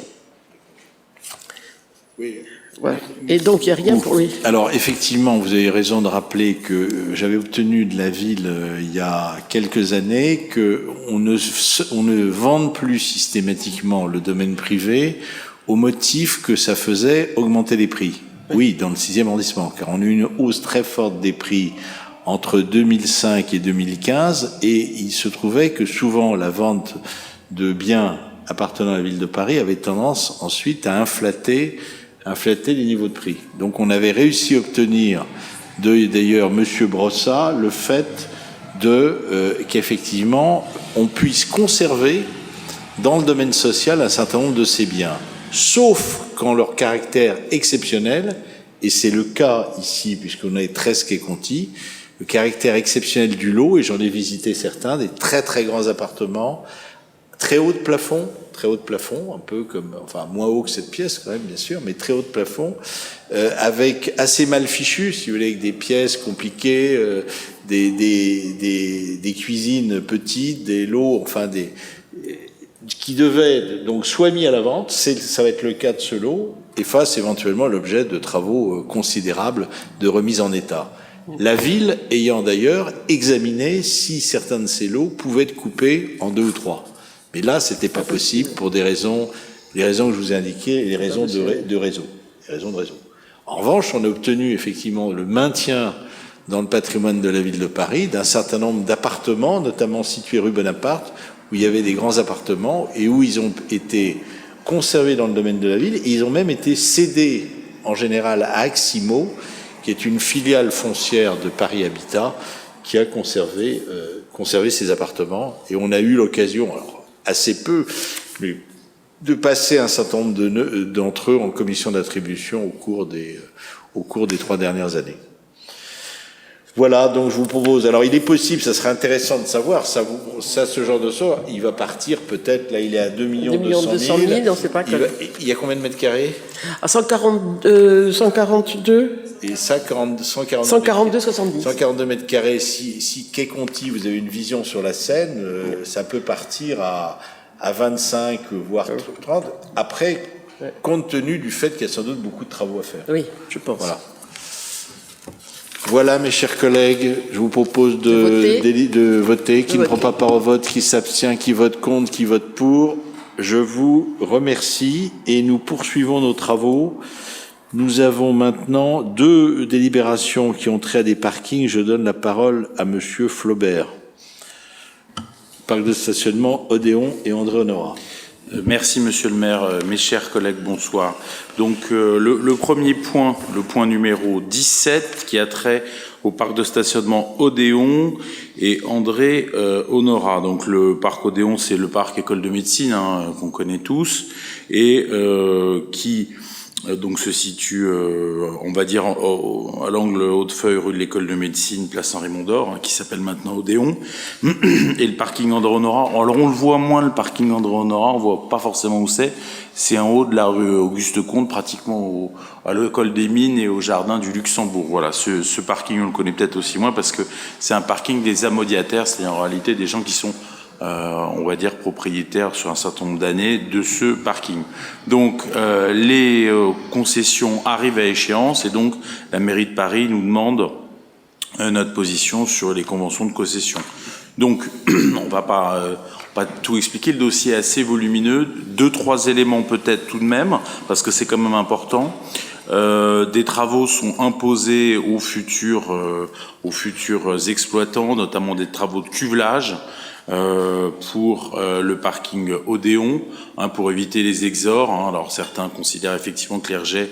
Oui. Voilà. Et donc, il n'y a rien pour... Oui. Alors, effectivement, vous avez raison de rappeler que j'avais obtenu de la ville, il y a quelques années, qu'on ne vende plus systématiquement le domaine privé au motif que ça faisait augmenter les prix. Oui, dans le 6e arrondissement, car on a eu une hausse très forte des prix entre 2005 et 2015, et il se trouvait que souvent la vente de biens appartenant à la ville de Paris avait tendance ensuite à inflater les niveaux de prix. Donc on avait réussi à obtenir d'ailleurs Monsieur Brossat le fait qu'effectivement on puisse conserver dans le domaine social un certain nombre de ces biens, sauf quand leur caractère exceptionnel, et c'est le cas ici puisqu'on a 13 quai Conti, le caractère exceptionnel du lot, et j'en ai visité certains, des très très grands appartements, très haut de plafond, un peu comme, enfin moins haut que cette pièce quand même bien sûr, mais très haut de plafond, avec assez mal fichu, si vous voulez, avec des pièces compliquées, des cuisines petites, des lots, enfin qui devaient donc soit mis à la vente, ça va être le cas de ce lot, et fasse éventuellement l'objet de travaux considérables de remise en état. La ville ayant d'ailleurs examiné si certains de ces lots pouvaient être coupés en 2 ou 3. Mais là, c'était pas possible pour les raisons que je vous ai indiquées, les raisons de réseau. En revanche, on a obtenu effectivement le maintien dans le patrimoine de la ville de Paris d'un certain nombre d'appartements, notamment situés rue Bonaparte, où il y avait des grands appartements et où ils ont été conservés dans le domaine de la ville, et ils ont même été cédés en général à Aximo, qui est une filiale foncière de Paris Habitat, qui a conservé ces appartements, et on a eu l'occasion, alors assez peu, mais de passer un certain nombre d'entre eux en commission d'attribution au cours des 3 dernières années. Voilà, donc je vous propose, alors il est possible, ça serait intéressant de savoir, ça ce genre de sort, il va partir peut-être, là il est à 2 200 000, on sait pas il y a combien de mètres carrés? À 142 et 142 70. 142 mètres carrés. Si quai Conti, vous avez une vision sur la Seine, ça peut partir à 25, voire 30. Après, compte tenu du fait qu'il y a sans doute beaucoup de travaux à faire. Oui, je pense. Voilà, mes chers collègues, je vous propose de voter. Qui ne prend pas part au vote, qui s'abstient, qui vote contre, qui vote pour. Je vous remercie et nous poursuivons nos travaux. Nous avons maintenant 2 délibérations qui ont trait à des parkings. Je donne la parole à Monsieur Flaubert. Parc de stationnement Odéon et André Honorat. Merci Monsieur le maire, mes chers collègues, bonsoir. Donc le premier point, le point numéro 17, qui a trait au parc de stationnement Odéon et André Honorat. Donc le parc Odéon, c'est le parc école de médecine qu'on connaît tous et qui donc se situe, on va dire, à l'angle Hautefeuille, rue de l'École de Médecine, place Henri Mondor, qui s'appelle maintenant Odéon. Et le parking André Honorat, alors on le voit moins, le parking André Honorat, on voit pas forcément où c'est en haut de la rue Auguste Comte, pratiquement à l'École des Mines et au jardin du Luxembourg. Voilà, ce parking, on le connaît peut-être aussi moins parce que c'est un parking des amodiataires, c'est-à-dire en réalité des gens qui sont on va dire propriétaire sur un certain nombre d'années de ce parking. Donc les concessions arrivent à échéance et donc la mairie de Paris nous demande notre position sur les conventions de concession. Donc on va pas tout expliquer, le dossier est assez volumineux, 2-3 éléments peut-être tout de même parce que c'est quand même important. Des travaux sont imposés aux futurs exploitants, notamment des travaux de cuvelage pour le parking Odéon, pour éviter les exors. Alors certains considèrent effectivement que les rejets,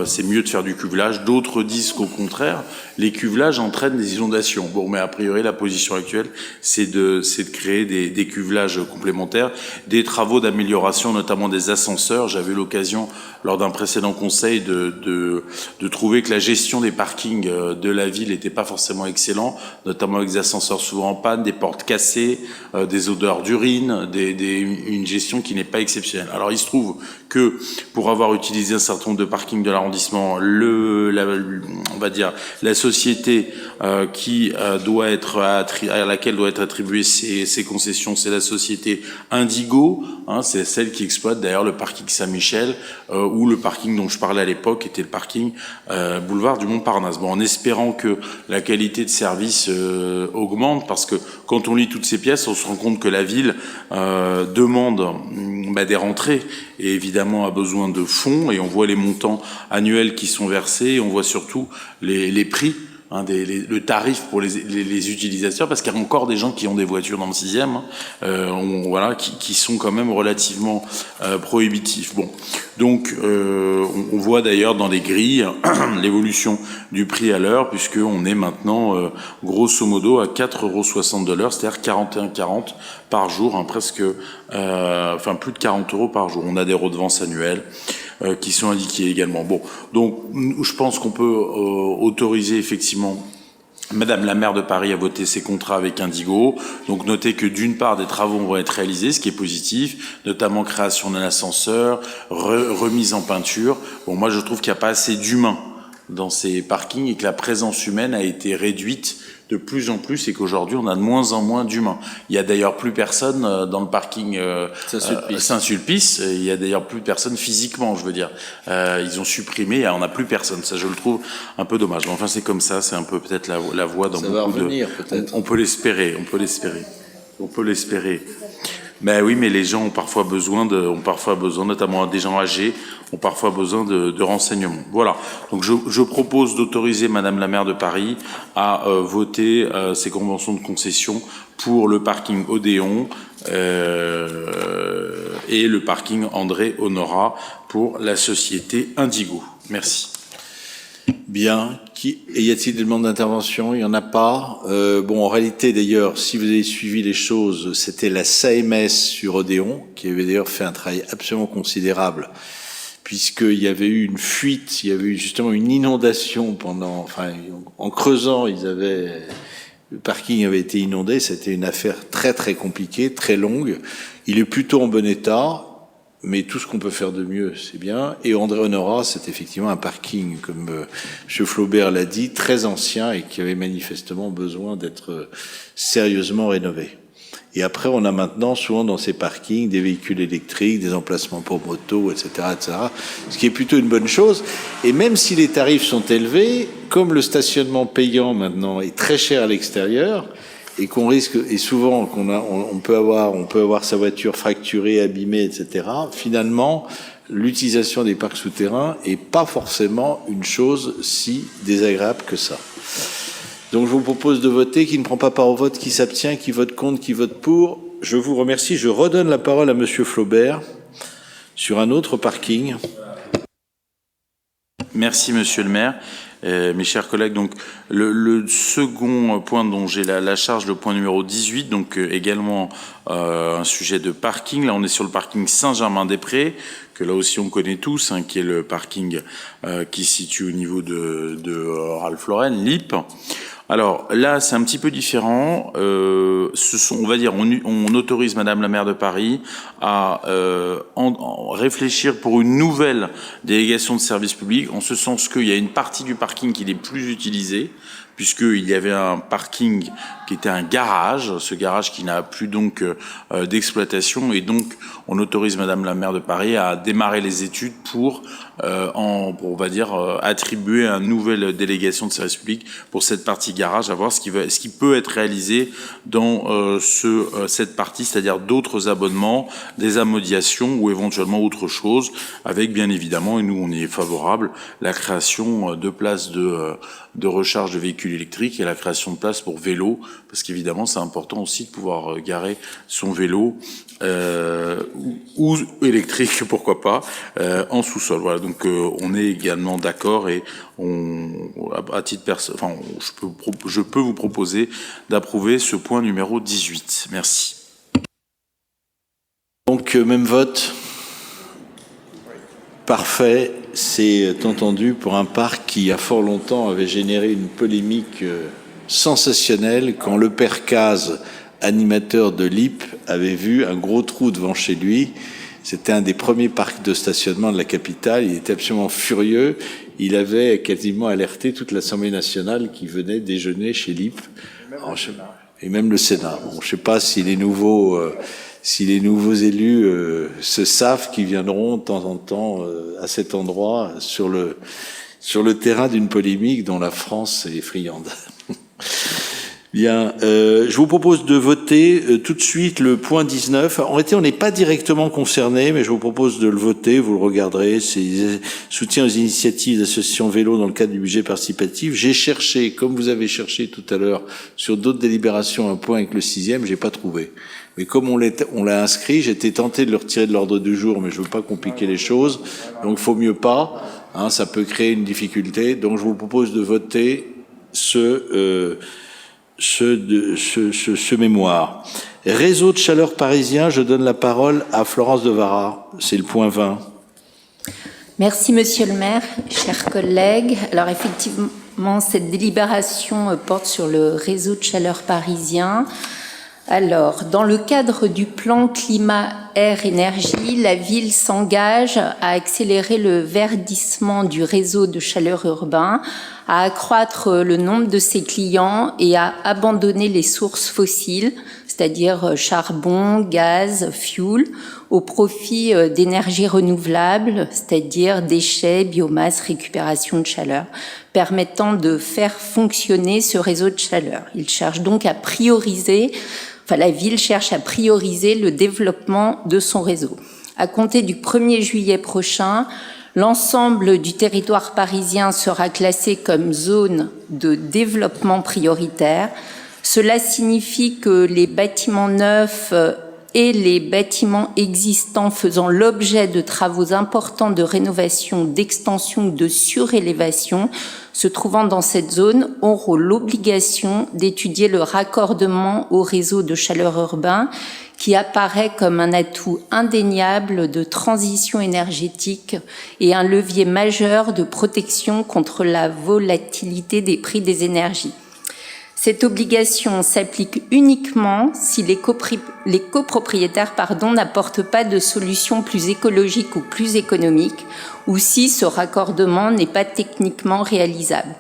c'est mieux de faire du cuvelage. D'autres disent qu'au contraire, les cuvelages entraînent des inondations. Bon, mais a priori, la position actuelle, c'est de créer des cuvelages complémentaires, des travaux d'amélioration, notamment des ascenseurs. J'avais eu l'occasion, lors d'un précédent conseil, de trouver que la gestion des parkings de la ville n'était pas forcément excellent, notamment avec des ascenseurs souvent en panne, des portes cassées, déplacés, des odeurs d'urine, une gestion qui n'est pas exceptionnelle. Alors il se trouve que pour avoir utilisé un certain nombre de parkings de l'arrondissement, on va dire la société qui doit être à laquelle doit être attribuée ces concessions, c'est la société Indigo, c'est celle qui exploite d'ailleurs le parking Saint-Michel, ou le parking dont je parlais à l'époque était le parking boulevard du Montparnasse. Bon, en espérant que la qualité de service augmente, parce que quand on lit toutes ces pièces, on se rend compte que la ville demande des rentrées et évidemment a besoin de fonds, et on voit les montants annuels qui sont versés, et on voit surtout les prix, le tarif pour les utilisateurs, parce qu'il y a encore des gens qui ont des voitures dans le 6e, voilà, qui sont quand même relativement prohibitifs. Bon, donc on voit d'ailleurs dans les grilles l'évolution du prix à l'heure, puisque on est maintenant grosso modo à 4,60 € de l'heure, c'est-à-dire 41,40 par jour, presque, plus de 40 € par jour. On a des redevances annuelles qui sont indiquées également. Bon, donc je pense qu'on peut autoriser effectivement Madame la maire de Paris à voter ses contrats avec Indigo. Donc notez que d'une part des travaux vont être réalisés, ce qui est positif, notamment création d'un ascenseur, remise en peinture. Bon, moi je trouve qu'il n'y a pas assez d'humains dans ces parkings et que la présence humaine a été réduite de plus en plus, et qu'aujourd'hui on a de moins en moins d'humains. Il y a d'ailleurs plus personne dans le parking Saint-Sulpice. Il y a d'ailleurs plus personne physiquement, je veux dire. Ils ont supprimé, on n'a plus personne. Ça, je le trouve un peu dommage. Mais enfin, c'est comme ça. C'est un peu peut-être la voie dans beaucoup de. On peut l'espérer. On peut l'espérer. Ben oui, mais les gens ont parfois besoin, notamment des gens âgés, ont parfois besoin de renseignements. Voilà. Donc je propose d'autoriser Madame la maire de Paris à voter ces conventions de concession pour le parking Odéon et le parking André Honora pour la société Indigo. Merci. Bien. Et y a-t-il des demandes d'intervention? Il n'y en a pas. En réalité, d'ailleurs, si vous avez suivi les choses, c'était la SAMS sur Odéon, qui avait d'ailleurs fait un travail absolument considérable, puisqu'il y avait eu une fuite, il y avait eu justement une inondation en creusant, le parking avait été inondé. C'était une affaire très très compliquée, très longue. Il est plutôt en bon état, mais tout ce qu'on peut faire de mieux, c'est bien. Et André Honora, c'est effectivement un parking, comme M. Flaubert l'a dit, très ancien et qui avait manifestement besoin d'être sérieusement rénové. Et après, on a maintenant souvent dans ces parkings des véhicules électriques, des emplacements pour motos, etc., ce qui est plutôt une bonne chose. Et même si les tarifs sont élevés, comme le stationnement payant maintenant est très cher à l'extérieur, et qu'on risque, et souvent on peut avoir sa voiture fracturée, abîmée, etc. Finalement, l'utilisation des parcs souterrains est pas forcément une chose si désagréable que ça. Donc je vous propose de voter. Qui ne prend pas part au vote, qui s'abstient, qui vote contre, qui vote pour. Je vous remercie. Je redonne la parole à Monsieur Flaubert sur un autre parking. Merci Monsieur le maire. Mes chers collègues, donc le second point dont j'ai la charge, le point numéro 18, donc également un sujet de parking. Là, on est sur le parking Saint-Germain-des-Prés, que là aussi on connaît tous, qui est le parking qui se situe au niveau de Ralph Lauren, LIP. Alors là, c'est un petit peu différent. On va dire, on autorise Madame la maire de Paris à réfléchir pour une nouvelle délégation de service public, en ce sens qu'il y a une partie du parking qui n'est plus utilisée, puisqu'il y avait un parking qui était un garage, ce garage qui n'a plus donc d'exploitation, et donc on autorise Madame la maire de Paris à démarrer les études pour on va dire attribuer une nouvelle délégation de service public pour cette partie garage, à voir ce qui peut être réalisé dans cette partie, c'est-à-dire d'autres abonnements, des amodiations ou éventuellement autre chose, avec bien évidemment, et nous on y est favorable, la création de places de recharge de véhicules électriques et la création de places pour vélos, parce qu'évidemment c'est important aussi de pouvoir garer son vélo ou électrique, pourquoi pas, en sous-sol. Voilà, donc on est également d'accord, et à titre personnel, je peux vous proposer d'approuver ce point numéro 18. Merci. Donc même vote. Parfait, c'est entendu pour un parc qui, il y a fort longtemps, avait généré une polémique sensationnelle quand le père Caz animateur de l'IP avait vu un gros trou devant chez lui. C'était un des premiers parcs de stationnement de la capitale. Il était absolument furieux. Il avait quasiment alerté toute l'Assemblée nationale qui venait déjeuner chez l'IP. Et même le Sénat. Bon, je ne sais pas si les nouveaux élus se savent qu'ils viendront de temps en temps à cet endroit sur le terrain d'une polémique dont la France est friande. Bien, je vous propose de voter tout de suite le point 19. En réalité, on n'est pas directement concerné, mais je vous propose de le voter, vous le regarderez, c'est soutien aux initiatives d'associations vélo dans le cadre du budget participatif. J'ai cherché, comme vous avez cherché tout à l'heure, sur d'autres délibérations, un point avec le 6e, j'ai pas trouvé. Mais comme on l'a inscrit, j'étais tenté de le retirer de l'ordre du jour, mais je veux pas compliquer les choses, donc faut mieux pas, hein, ça peut créer une difficulté. Donc je vous propose de voter ce mémoire. Réseau de chaleur parisien, je donne la parole à Florence Devara. C'est le point 20. Merci, Monsieur le maire, chers collègues. Alors, effectivement, cette délibération porte sur le réseau de chaleur parisien. Alors, dans le cadre du plan climat-air-énergie, la ville s'engage à accélérer le verdissement du réseau de chaleur urbain, à accroître le nombre de ses clients et à abandonner les sources fossiles, c'est-à-dire charbon, gaz, fuel, au profit d'énergies renouvelables, c'est-à-dire déchets, biomasse, récupération de chaleur, permettant de faire fonctionner ce réseau de chaleur. Il cherche donc à prioriser, la ville cherche à prioriser le développement de son réseau. À compter du 1er juillet prochain, l'ensemble du territoire parisien sera classé comme zone de développement prioritaire. Cela signifie que les bâtiments neufs et les bâtiments existants faisant l'objet de travaux importants de rénovation, d'extension ou de surélévation se trouvant dans cette zone auront l'obligation d'étudier le raccordement au réseau de chaleur urbain qui apparaît comme un atout indéniable de transition énergétique et un levier majeur de protection contre la volatilité des prix des énergies. Cette obligation s'applique uniquement si les copropriétaires n'apportent pas de solution plus écologique ou plus économique, ou si ce raccordement n'est pas techniquement réalisable.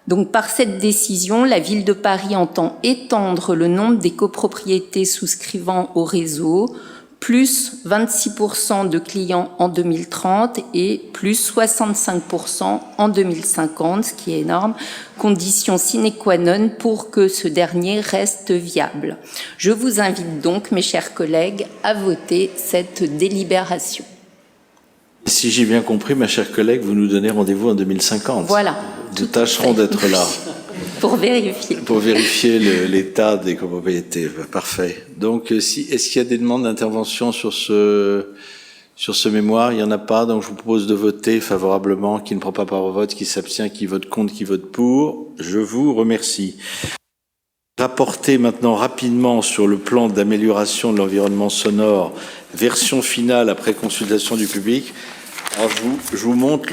Donc, par cette décision, la Ville de Paris entend étendre le nombre des copropriétés souscrivant au réseau, plus 26% de clients en 2030 et plus 65% en 2050, ce qui est énorme, condition sine qua non pour que ce dernier reste viable. Je vous invite donc, mes chers collègues, à voter cette délibération. Si j'ai bien compris, ma chère collègue, vous nous donnez rendez-vous en 2050. Voilà. Nous tâcherons d'être là. Pour vérifier. Pour vérifier l'état des copropriétés. Parfait. Donc, est-ce qu'il y a des demandes d'intervention sur ce mémoire? Il n'y en a pas, donc je vous propose de voter favorablement. Qui ne prend pas part au vote, qui s'abstient, qui vote contre, qui vote pour. Je vous remercie. Rapporter maintenant rapidement sur le plan d'amélioration de l'environnement sonore, version finale après consultation du public. Alors je vous montre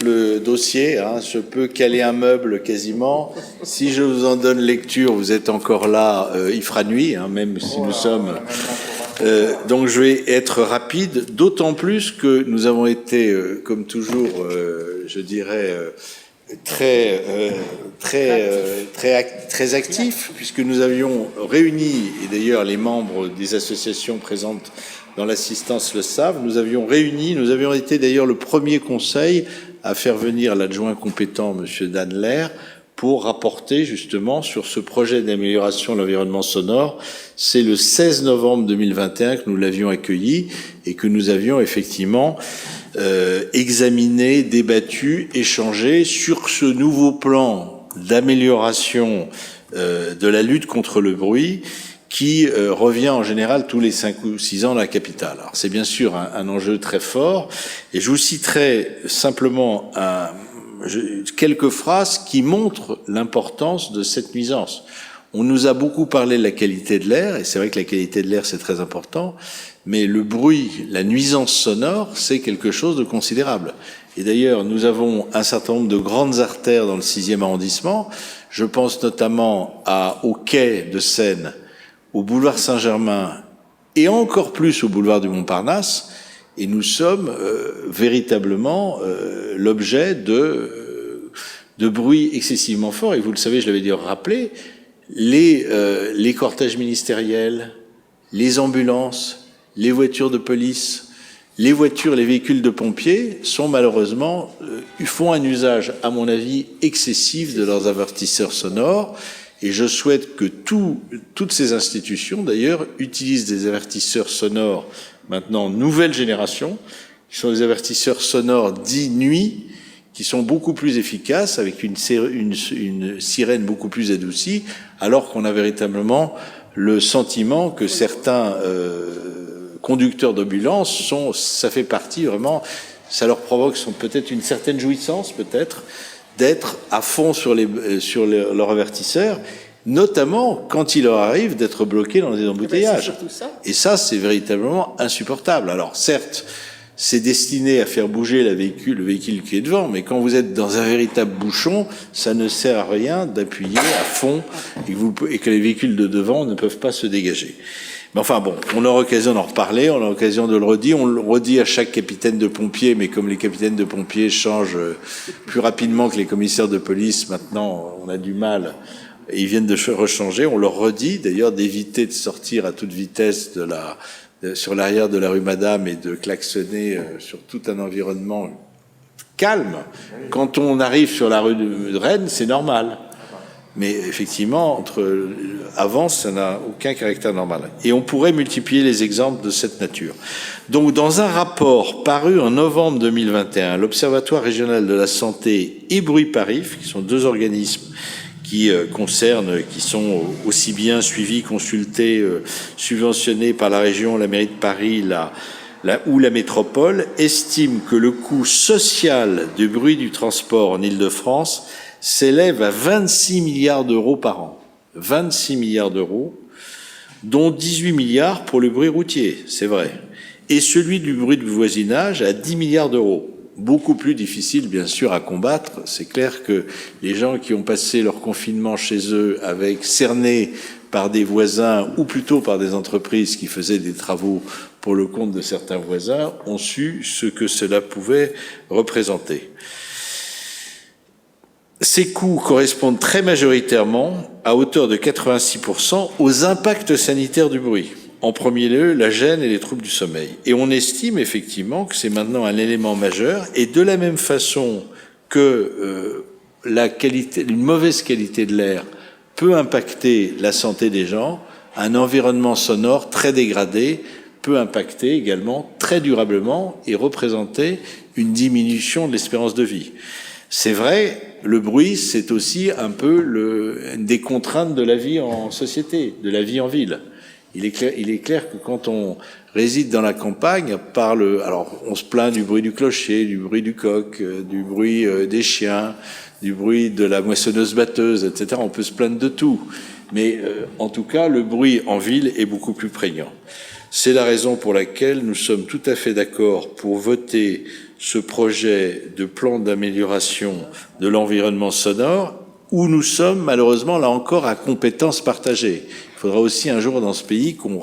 le dossier, hein, je peux caler un meuble quasiment. Si je vous en donne lecture, vous êtes encore là, il fera nuit, hein, même si nous sommes... donc je vais être rapide, d'autant plus que nous avons été, comme toujours, je dirais... très actif, puisque nous avions réuni, et d'ailleurs les membres des associations présentes dans l'assistance le savent, nous avions été d'ailleurs le premier conseil à faire venir l'adjoint compétent, monsieur Danler, pour rapporter justement sur ce projet d'amélioration de l'environnement sonore. C'est le 16 novembre 2021 que nous l'avions accueilli et que nous avions effectivement examiné, débattu, échangé sur ce nouveau plan d'amélioration de la lutte contre le bruit qui revient en général tous les 5 ou 6 ans dans la capitale. Alors c'est bien sûr un enjeu très fort, et je vous citerai simplement quelques phrases qui montrent l'importance de cette nuisance. On nous a beaucoup parlé de la qualité de l'air, et c'est vrai que la qualité de l'air c'est très important, mais le bruit, la nuisance sonore, c'est quelque chose de considérable. Et d'ailleurs, nous avons un certain nombre de grandes artères dans le 6e arrondissement. Je pense notamment au quai de Seine, au boulevard Saint-Germain et encore plus au boulevard du Montparnasse, et nous sommes véritablement l'objet de bruits excessivement forts. Et vous le savez, je l'avais déjà rappelé, les cortèges ministériels, les ambulances, les voitures de police, les véhicules de pompiers sont malheureusement, font un usage, à mon avis, excessif de leurs avertisseurs sonores. Et je souhaite que toutes ces institutions, d'ailleurs, utilisent des avertisseurs sonores, maintenant nouvelle génération, qui sont des avertisseurs sonores dits nuit, qui sont beaucoup plus efficaces, avec une sirène beaucoup plus adoucie, alors qu'on a véritablement le sentiment que certains conducteurs d'ambulance ça fait partie vraiment, ça leur provoque peut-être une certaine jouissance, peut-être, d'être à fond sur leur avertisseur, notamment quand il leur arrive d'être bloqués dans des embouteillages. Et ça, c'est véritablement insupportable. Alors certes, c'est destiné à faire bouger le véhicule qui est devant, mais quand vous êtes dans un véritable bouchon, ça ne sert à rien d'appuyer à fond et que les véhicules de devant ne peuvent pas se dégager. Mais enfin bon, on aura l'occasion d'en reparler, on a l'occasion de le redire, on le redit à chaque capitaine de pompiers, mais comme les capitaines de pompiers changent plus rapidement que les commissaires de police, maintenant on a du mal, et ils viennent de rechanger, on leur redit d'ailleurs d'éviter de sortir à toute vitesse sur l'arrière de la rue Madame et de klaxonner sur tout un environnement calme. Quand on arrive sur la rue de Rennes, c'est normal. Mais effectivement, avant, ça n'a aucun caractère normal. Et on pourrait multiplier les exemples de cette nature. Donc, dans un rapport paru en novembre 2021, l'Observatoire régional de la santé et Bruit Paris, qui sont deux organismes qui sont aussi bien suivis, consultés, subventionnés par la région, la mairie de Paris, ou la métropole, estiment que le coût social du bruit du transport en Île-de-France s'élève à 26 milliards d'euros par an. 26 milliards d'euros, dont 18 milliards pour le bruit routier, c'est vrai. Et celui du bruit de voisinage à 10 milliards d'euros. Beaucoup plus difficile, bien sûr, à combattre. C'est clair que les gens qui ont passé leur confinement chez eux cernés par des voisins, ou plutôt par des entreprises qui faisaient des travaux pour le compte de certains voisins, ont su ce que cela pouvait représenter. Ces coûts correspondent très majoritairement, à hauteur de 86%, aux impacts sanitaires du bruit. En premier lieu, la gêne et les troubles du sommeil. Et on estime effectivement que c'est maintenant un élément majeur. Et de la même façon que une mauvaise qualité de l'air peut impacter la santé des gens, un environnement sonore très dégradé peut impacter également très durablement et représenter une diminution de l'espérance de vie. C'est vrai, le bruit, c'est aussi un peu des contraintes de la vie en société, de la vie en ville. Il est clair que quand on réside dans la campagne, alors on se plaint du bruit du clocher, du bruit du coq, du bruit des chiens, du bruit de la moissonneuse-batteuse, etc. On peut se plaindre de tout. Mais en tout cas, le bruit en ville est beaucoup plus prégnant. C'est la raison pour laquelle nous sommes tout à fait d'accord pour voter ce projet de plan d'amélioration de l'environnement sonore, où nous sommes malheureusement là encore à compétences partagées. Il faudra aussi un jour dans ce pays qu'on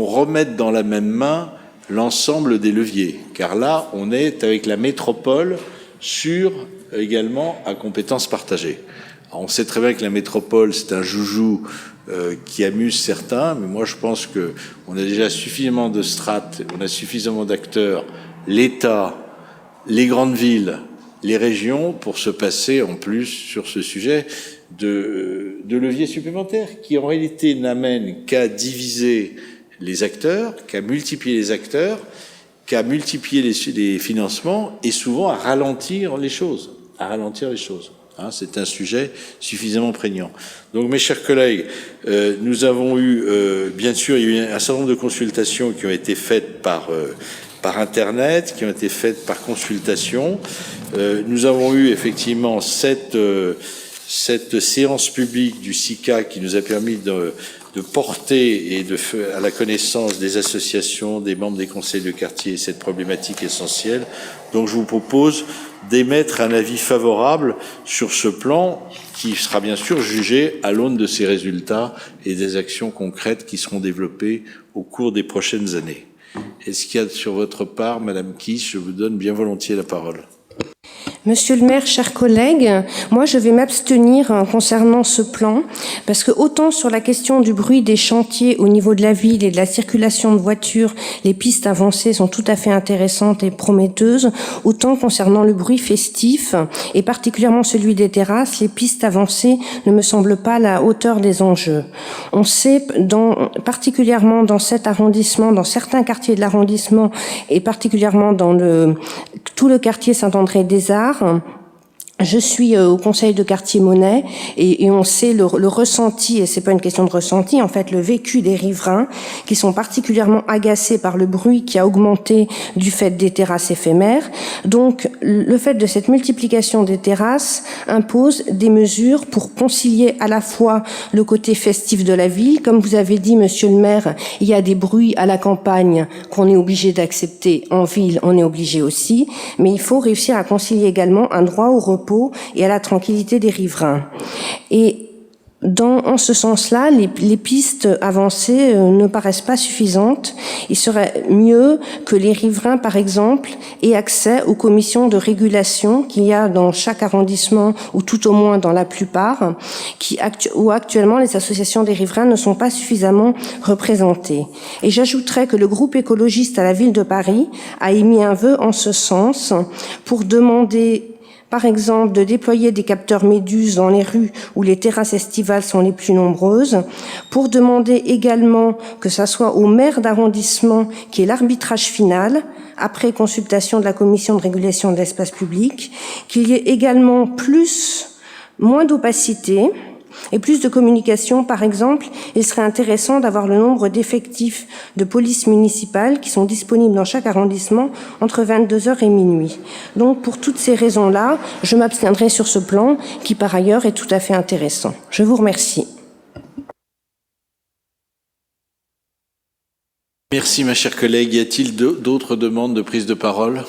remette dans la même main l'ensemble des leviers, car là on est avec la métropole également à compétences partagées. Alors, on sait très bien que la métropole c'est un joujou qui amuse certains, mais moi je pense que on a déjà suffisamment de strates, on a suffisamment d'acteurs, l'État, les grandes villes, les régions, pour se passer en plus sur ce sujet de leviers supplémentaires qui en réalité n'amènent qu'à diviser les acteurs, qu'à multiplier les acteurs, qu'à multiplier les financements et souvent à ralentir les choses. C'est un sujet suffisamment prégnant. Donc, mes chers collègues, nous avons eu, bien sûr, il y a eu un certain nombre de consultations qui ont été faites par Internet, qui ont été faites par consultation. Nous avons eu effectivement cette séance publique du SICA qui nous a permis de porter à la connaissance des associations, des membres des conseils de quartier cette problématique essentielle. Donc je vous propose d'émettre un avis favorable sur ce plan qui sera bien sûr jugé à l'aune de ces résultats et des actions concrètes qui seront développées au cours des prochaines années. Est-ce qu'il y a sur votre part, Madame Kiss, je vous donne bien volontiers la parole. Monsieur le maire, chers collègues, moi je vais m'abstenir concernant ce plan parce que autant sur la question du bruit des chantiers au niveau de la ville et de la circulation de voitures, les pistes avancées sont tout à fait intéressantes et prometteuses, autant concernant le bruit festif et particulièrement celui des terrasses, les pistes avancées ne me semblent pas à la hauteur des enjeux. On sait, particulièrement dans cet arrondissement, dans certains quartiers de l'arrondissement et particulièrement dans tout le quartier Saint-André-des-Arts, je suis au conseil de quartier Monet et on sait le ressenti, et c'est pas une question de ressenti, en fait le vécu des riverains qui sont particulièrement agacés par le bruit qui a augmenté du fait des terrasses éphémères. Donc le fait de cette multiplication des terrasses impose des mesures pour concilier à la fois le côté festif de la ville, comme vous avez dit monsieur le maire, il y a des bruits à la campagne qu'on est obligé d'accepter, en ville on est obligé aussi, mais il faut réussir à concilier également un droit au repos et à la tranquillité des riverains. Et en ce sens-là, les pistes avancées ne paraissent pas suffisantes. Il serait mieux que les riverains, par exemple, aient accès aux commissions de régulation qu'il y a dans chaque arrondissement, ou tout au moins dans la plupart, où actuellement les associations des riverains ne sont pas suffisamment représentées. Et j'ajouterais que le groupe écologiste à la ville de Paris a émis un vœu en ce sens pour demander par exemple, de déployer des capteurs méduses dans les rues où les terrasses estivales sont les plus nombreuses, pour demander également que ça soit au maire d'arrondissement qui est l'arbitrage final, après consultation de la commission de régulation de l'espace public, qu'il y ait également moins d'opacité, et plus de communication, par exemple, il serait intéressant d'avoir le nombre d'effectifs de police municipale qui sont disponibles dans chaque arrondissement entre 22h et minuit. Donc, pour toutes ces raisons-là, je m'abstiendrai sur ce plan qui, par ailleurs, est tout à fait intéressant. Je vous remercie. Merci, ma chère collègue. Y a-t-il d'autres demandes de prise de parole ?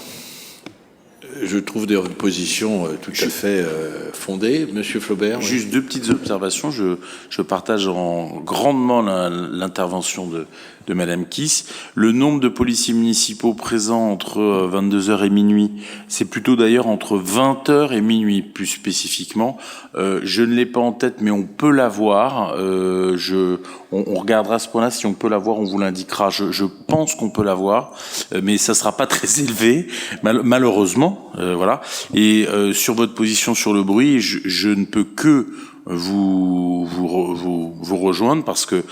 Je trouve des positions tout à fait fondées. Monsieur Flaubert. Juste oui. Deux petites observations. Je partage grandement l'intervention de Madame Kiss. Le nombre de policiers municipaux présents entre 22h et minuit, c'est plutôt d'ailleurs entre 20h et minuit, plus spécifiquement. Je ne l'ai pas en tête, mais on peut l'avoir. On regardera ce point-là. Si on peut l'avoir, on vous l'indiquera. Je pense qu'on peut l'avoir, mais ça sera pas très élevé, malheureusement. Voilà. Et sur votre position sur le bruit, je ne peux que vous rejoindre parce que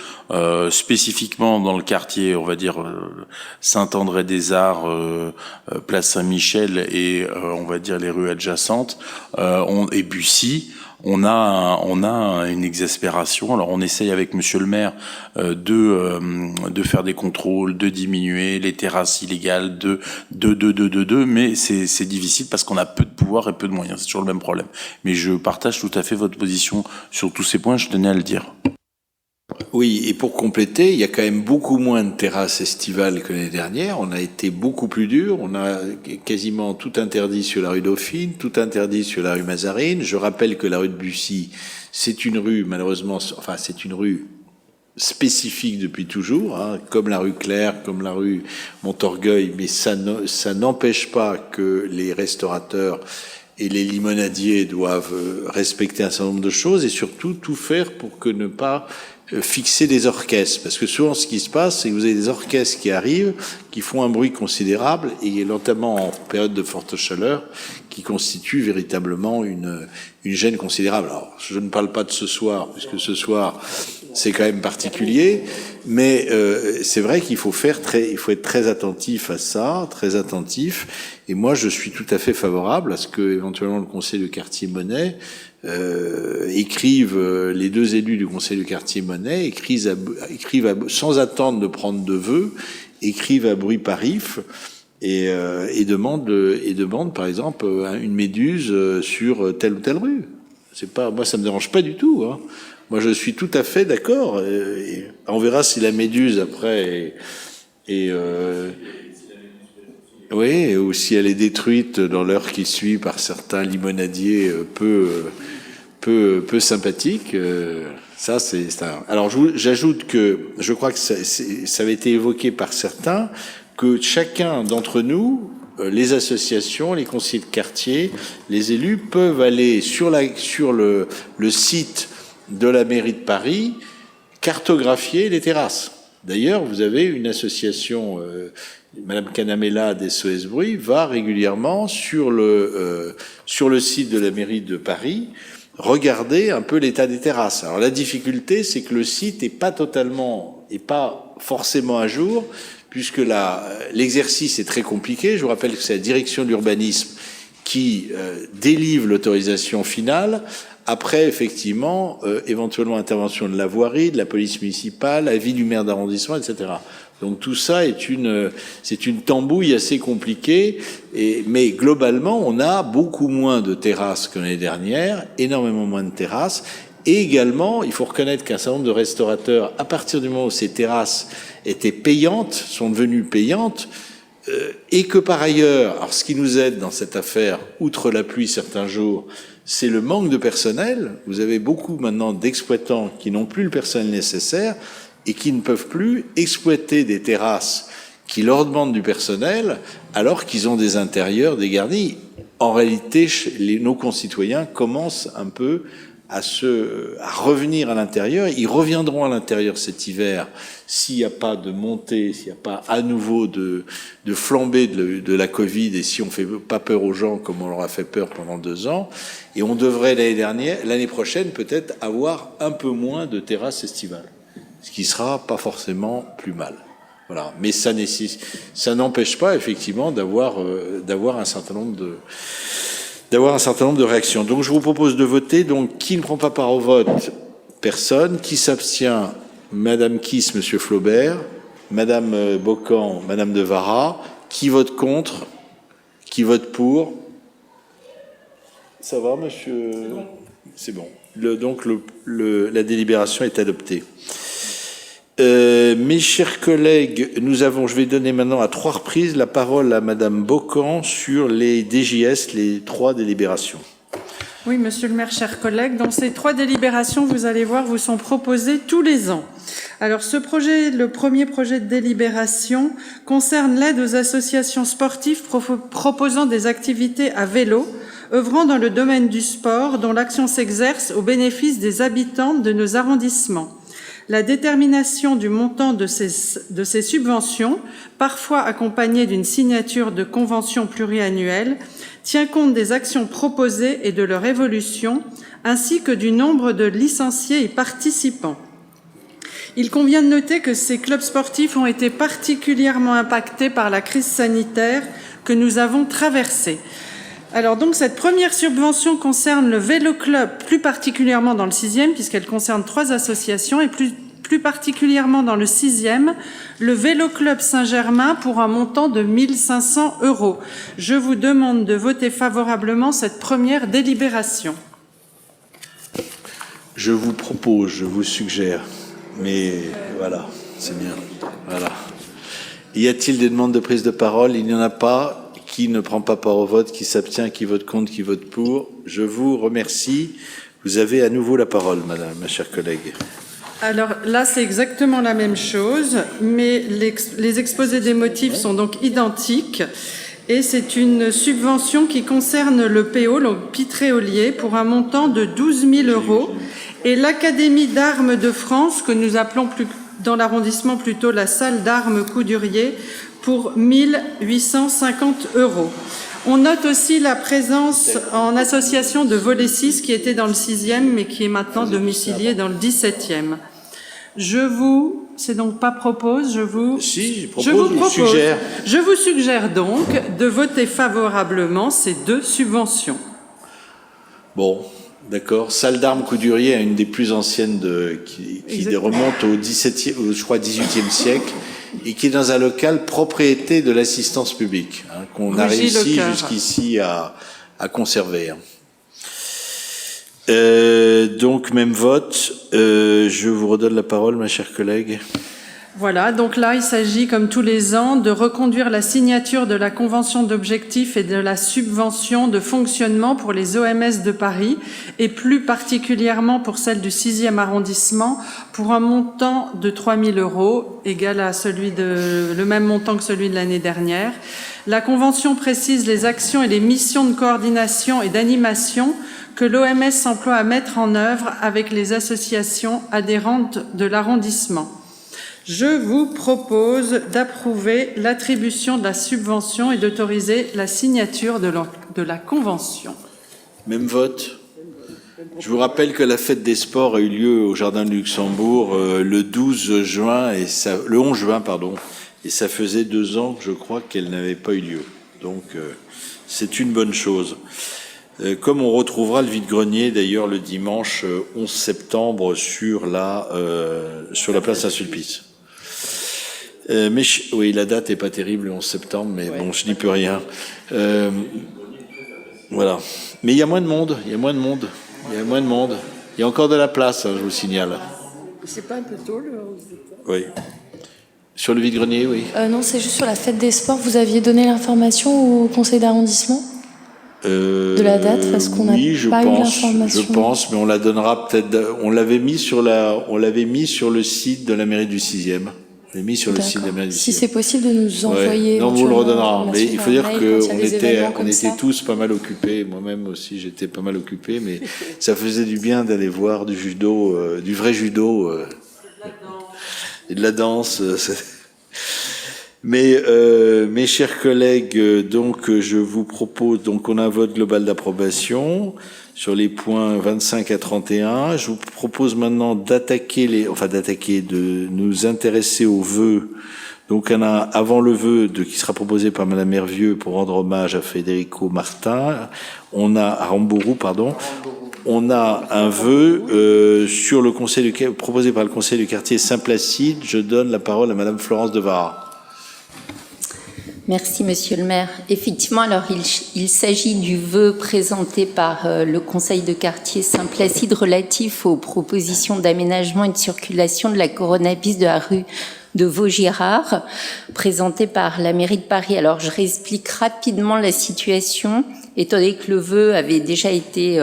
spécifiquement dans le quartier, on va dire Saint-André-des-Arts, place Saint-Michel et on va dire les rues adjacentes, et Bussy, on a une exaspération. Alors on essaye avec monsieur le maire de faire des contrôles, de diminuer les terrasses illégales, mais c'est difficile parce qu'on a peu de pouvoir et peu de moyens. C'est toujours le même problème. Mais je partage tout à fait votre position sur tous ces points. Je tenais à le dire. Oui, et pour compléter, il y a quand même beaucoup moins de terrasses estivales que l'année dernière. On a été beaucoup plus dur. On a quasiment tout interdit sur la rue Dauphine, tout interdit sur la rue Mazarine. Je rappelle que la rue de Bussy, c'est une rue, malheureusement, c'est une rue spécifique depuis toujours, hein, comme la rue Claire, comme la rue Montorgueil, mais ça n'empêche pas que les restaurateurs et les limonadiers doivent respecter un certain nombre de choses et surtout tout faire pour que ne pas fixer des orchestres, parce que souvent ce qui se passe, c'est que vous avez des orchestres qui arrivent, qui font un bruit considérable, et notamment en période de forte chaleur, qui constituent véritablement une gêne considérable. Alors, je ne parle pas de ce soir, puisque ce soir, c'est quand même particulier, mais c'est vrai qu'il faut être très attentif à ça, très attentif, et moi je suis tout à fait favorable à ce que éventuellement le conseil de quartier Monet écrivent, les deux élus du conseil de quartier Monet écrivent sans attendre de prendre de vœux, écrivent à bruit parif et demandent par exemple une méduse sur telle ou telle rue. C'est pas, moi ça me dérange pas du tout, hein. Moi, je suis tout à fait d'accord. On verra si la méduse, après, oui, ou si elle est détruite dans l'heure qui suit par certains limonadiers peu sympathiques. Ça, c'est un... Alors, j'ajoute que je crois que ça avait été évoqué par certains, que chacun d'entre nous, les associations, les conseillers de quartier, les élus, peuvent aller sur le site de la mairie de Paris cartographier les terrasses. D'ailleurs, vous avez une association, Madame Canamella des SOS Bruit, va régulièrement sur le site de la mairie de Paris regarder un peu l'état des terrasses. Alors la difficulté, c'est que le site est pas forcément à jour, puisque l'exercice est très compliqué. Je vous rappelle que c'est la direction de l'urbanisme qui délivre l'autorisation finale. Après, effectivement, éventuellement intervention de la voirie, de la police municipale, avis du maire d'arrondissement, etc. Donc tout ça c'est une tambouille assez compliquée. Mais globalement, on a beaucoup moins de terrasses que l'année dernière, énormément moins de terrasses. Et également, il faut reconnaître qu'un certain nombre de restaurateurs, à partir du moment où ces terrasses étaient payantes, sont devenues payantes, et que par ailleurs, alors ce qui nous aide dans cette affaire, outre la pluie certains jours, c'est le manque de personnel. Vous avez beaucoup maintenant d'exploitants qui n'ont plus le personnel nécessaire et qui ne peuvent plus exploiter des terrasses qui leur demandent du personnel alors qu'ils ont des intérieurs dégarnis. En réalité, nos concitoyens commencent un peu à revenir à l'intérieur. Ils reviendront à l'intérieur cet hiver s'il n'y a pas de montée, s'il n'y a pas à nouveau de flambée de la Covid et si on fait pas peur aux gens comme on leur a fait peur pendant 2 ans. Et on devrait l'année prochaine peut-être avoir un peu moins de terrasses estivales, ce qui sera pas forcément plus mal. Voilà. Mais ça n'empêche pas effectivement d'avoir un certain nombre de réactions. Donc je vous propose de voter. Donc qui ne prend pas part au vote? Personne. Qui s'abstient? Madame Kiss, Monsieur Flaubert, Madame Bocan, Madame de Vara. Qui vote contre? Qui vote pour? Ça va, monsieur? C'est bon. Donc la délibération est adoptée. Mes chers collègues, je vais donner maintenant à 3 reprises la parole à Madame Bocan sur les DJS, les 3 délibérations. Oui, monsieur le maire, chers collègues, dans ces 3 délibérations, vous allez voir, vous sont proposées tous les ans. Alors, le premier projet de délibération concerne l'aide aux associations sportives proposant des activités à vélo, œuvrant dans le domaine du sport, dont l'action s'exerce au bénéfice des habitants de nos arrondissements. La détermination du montant de ces subventions, parfois accompagnée d'une signature de convention pluriannuelle, tient compte des actions proposées et de leur évolution, ainsi que du nombre de licenciés et participants. Il convient de noter que ces clubs sportifs ont été particulièrement impactés par la crise sanitaire que nous avons traversée. Alors donc cette première subvention concerne le Vélo Club, plus particulièrement dans le 6e, puisqu'elle concerne 3 associations, et plus particulièrement dans le 6e, le Vélo Club Saint-Germain pour un montant de 1 500 €. Je vous demande de voter favorablement cette première délibération. Je vous propose, je vous suggère, mais voilà, c'est bien. Voilà. Y a-t-il des demandes de prise de parole? Il n'y en a pas. Qui ne prend pas part au vote, qui s'abstient, qui vote contre, qui vote pour? Je vous remercie. Vous avez à nouveau la parole, madame, ma chère collègue. Alors là, c'est exactement la même chose, mais les exposés des motifs sont donc identiques. Et c'est une subvention qui concerne le PO, le Pitréolier, pour un montant de 12 000 €, et l'Académie d'armes de France, que nous appelons dans l'arrondissement plutôt la salle d'armes Coudurier, pour 1 850 €. On note aussi la présence en association de Volley 6 qui était dans le 6e mais qui est maintenant domicilié dans le 17e. C'est donc pas propose, je vous suggère. Je vous suggère donc de voter favorablement ces 2 subventions. Bon, d'accord. Salle d'armes Coudurier est une des plus anciennes qui remonte au 18e siècle. Et qui est dans un local propriété de l'assistance publique, qu'on a réussi jusqu'ici à conserver. Donc, même vote. Je vous redonne la parole, ma chère collègue. Voilà, donc là, il s'agit, comme tous les ans, de reconduire la signature de la convention d'objectifs et de la subvention de fonctionnement pour les OMS de Paris, et plus particulièrement pour celle du 6e arrondissement, pour un montant de 3 000 €, égal à le même montant que celui de l'année dernière. La convention précise les actions et les missions de coordination et d'animation que l'OMS s'emploie à mettre en œuvre avec les associations adhérentes de l'arrondissement. Je vous propose d'approuver l'attribution de la subvention et d'autoriser la signature de la convention. Même vote. Je vous rappelle que la fête des sports a eu lieu au Jardin de Luxembourg le 11 juin, et ça faisait 2 ans, je crois, qu'elle n'avait pas eu lieu. Donc, c'est une bonne chose. Comme on retrouvera le vide-grenier, d'ailleurs, le dimanche 11 septembre sur la place Saint-Sulpice. Oui, la date est pas terrible, le 11 septembre, mais bon, je n'y peux rien. Voilà. Mais il y a moins de monde, il y a encore de la place, hein, je vous signale. C'est pas un peu tôt, le 11 septembre ? Oui. Sur le vide-grenier, oui. Non, c'est juste sur la fête des sports. Vous aviez donné l'information au conseil d'arrondissement de la date, parce qu'on n'a pas eu l'information. Je pense, mais on la donnera peut-être. On l'avait mis sur le site de la mairie du 6e. On l'a mis sur le site de la mairie du 6e. Si c'est possible de nous envoyer. Non, on vous le redonnera. Mais il faut dire qu'on était tous tous pas mal occupés. Moi-même aussi, j'étais pas mal occupé, mais ça faisait du bien d'aller voir du judo, du vrai judo, et de la danse. Mais mes chers collègues, donc je vous propose, donc on a un vote global d'approbation sur les points 25 à 31. Je vous propose maintenant de nous intéresser aux vœux. Donc on a avant le vœu qui sera proposé par Madame Hervieux pour rendre hommage à Federico Martin. On a un vœu sur le conseil proposé par le conseil du quartier Saint-Placide. Je donne la parole à Madame Florence Devara. Merci, Monsieur le maire. Effectivement, alors il s'agit du vœu présenté par le conseil de quartier Saint-Placide relatif aux propositions d'aménagement et de circulation de la coronapiste de la rue de Vaugirard, présenté par la mairie de Paris. Alors, je réexplique rapidement la situation, étant donné que le vœu avait déjà été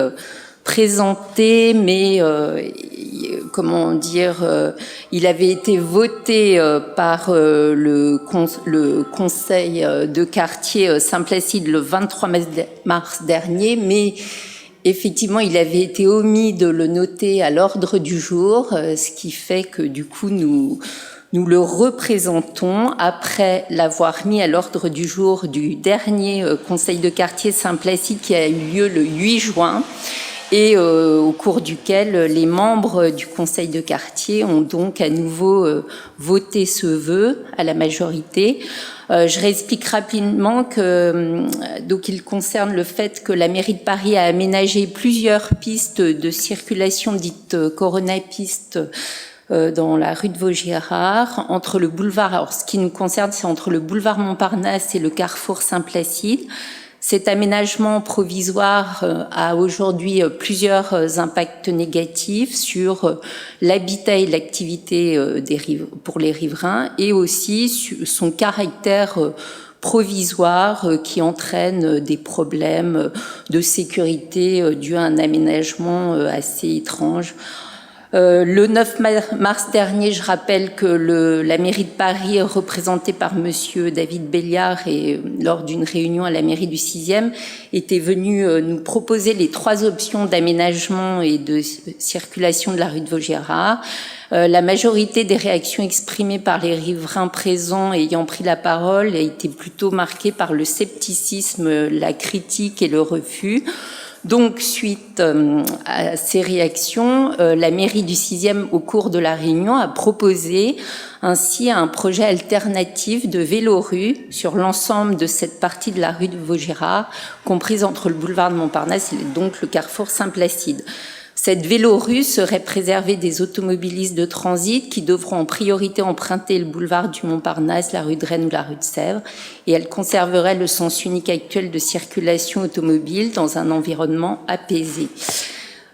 présenté, mais il avait été voté par le conseil de quartier Saint-Placide le 23 mars dernier, mais effectivement, il avait été omis de le noter à l'ordre du jour, ce qui fait que du coup, nous le représentons après l'avoir mis à l'ordre du jour du dernier conseil de quartier Saint-Placide qui a eu lieu le 8 juin. Et au cours duquel les membres du conseil de quartier ont donc à nouveau voté ce vœu à la majorité. Je réexplique rapidement que donc il concerne le fait que la mairie de Paris a aménagé plusieurs pistes de circulation dites coronapistes dans la rue de Vaugirard, entre le boulevard, alors ce qui nous concerne, c'est entre le boulevard Montparnasse et le carrefour Saint-Placide. Cet aménagement provisoire a aujourd'hui plusieurs impacts négatifs sur l'habitat et l'activité pour les riverains, et aussi son caractère provisoire qui entraîne des problèmes de sécurité dus à un aménagement assez étrange. Le 9 mars dernier, je rappelle que la mairie de Paris, représentée par monsieur David Béliard, et lors d'une réunion à la mairie du 6e, était venue nous proposer les 3 options d'aménagement et de circulation de la rue de Vaugirard. La majorité des réactions exprimées par les riverains présents ayant pris la parole a été plutôt marquée par le scepticisme, la critique et le refus. Donc, suite à ces réactions, la mairie du 6e, au cours de la réunion, a proposé ainsi un projet alternatif de vélorue sur l'ensemble de cette partie de la rue de Vaugirard, comprise entre le boulevard de Montparnasse et donc le carrefour Saint-Placide. Cette vélorue serait préservée des automobilistes de transit qui devront en priorité emprunter le boulevard du Montparnasse, la rue de Rennes ou la rue de Sèvres, et elle conserverait le sens unique actuel de circulation automobile dans un environnement apaisé.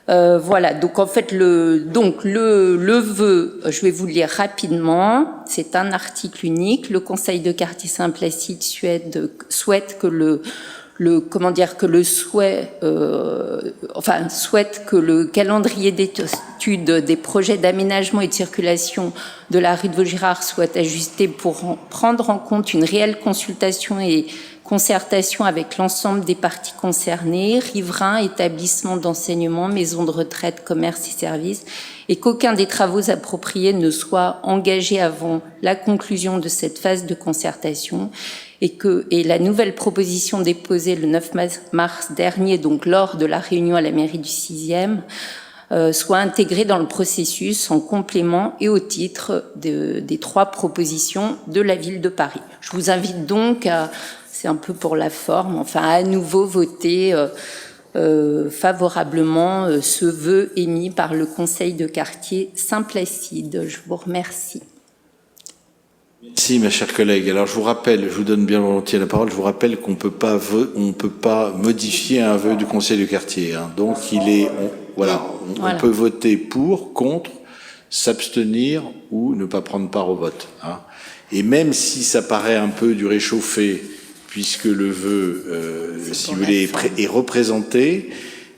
Voilà, donc en fait le vœu, je vais vous le lire rapidement, c'est un article unique. Le Conseil de quartier Saint-Placide souhaite que souhaite que le calendrier d'étude des projets d'aménagement et de circulation de la rue de Vaugirard soit ajusté pour prendre en compte une réelle consultation et concertation avec l'ensemble des parties concernées, riverains, établissements d'enseignement, maisons de retraite, commerces et services, et qu'aucun des travaux appropriés ne soit engagé avant la conclusion de cette phase de concertation, et la nouvelle proposition déposée le 9 mars dernier, donc lors de la réunion à la mairie du 6e, soit intégrée dans le processus en complément et au titre des 3 propositions de la ville de Paris. Je vous invite donc c'est un peu pour la forme, à nouveau voter favorablement ce vœu émis par le Conseil de quartier Saint-Placide. Je vous remercie. Merci, ma chère collègue. Alors, je vous rappelle, je vous donne bien volontiers la parole, je vous rappelle qu'on peut pas modifier un vœu du Conseil de quartier. Hein. Donc, on peut voter pour, contre, s'abstenir ou ne pas prendre part au vote. Hein. Et même si ça paraît un peu du réchauffé, puisque le vœu, si vous voulez, est représenté,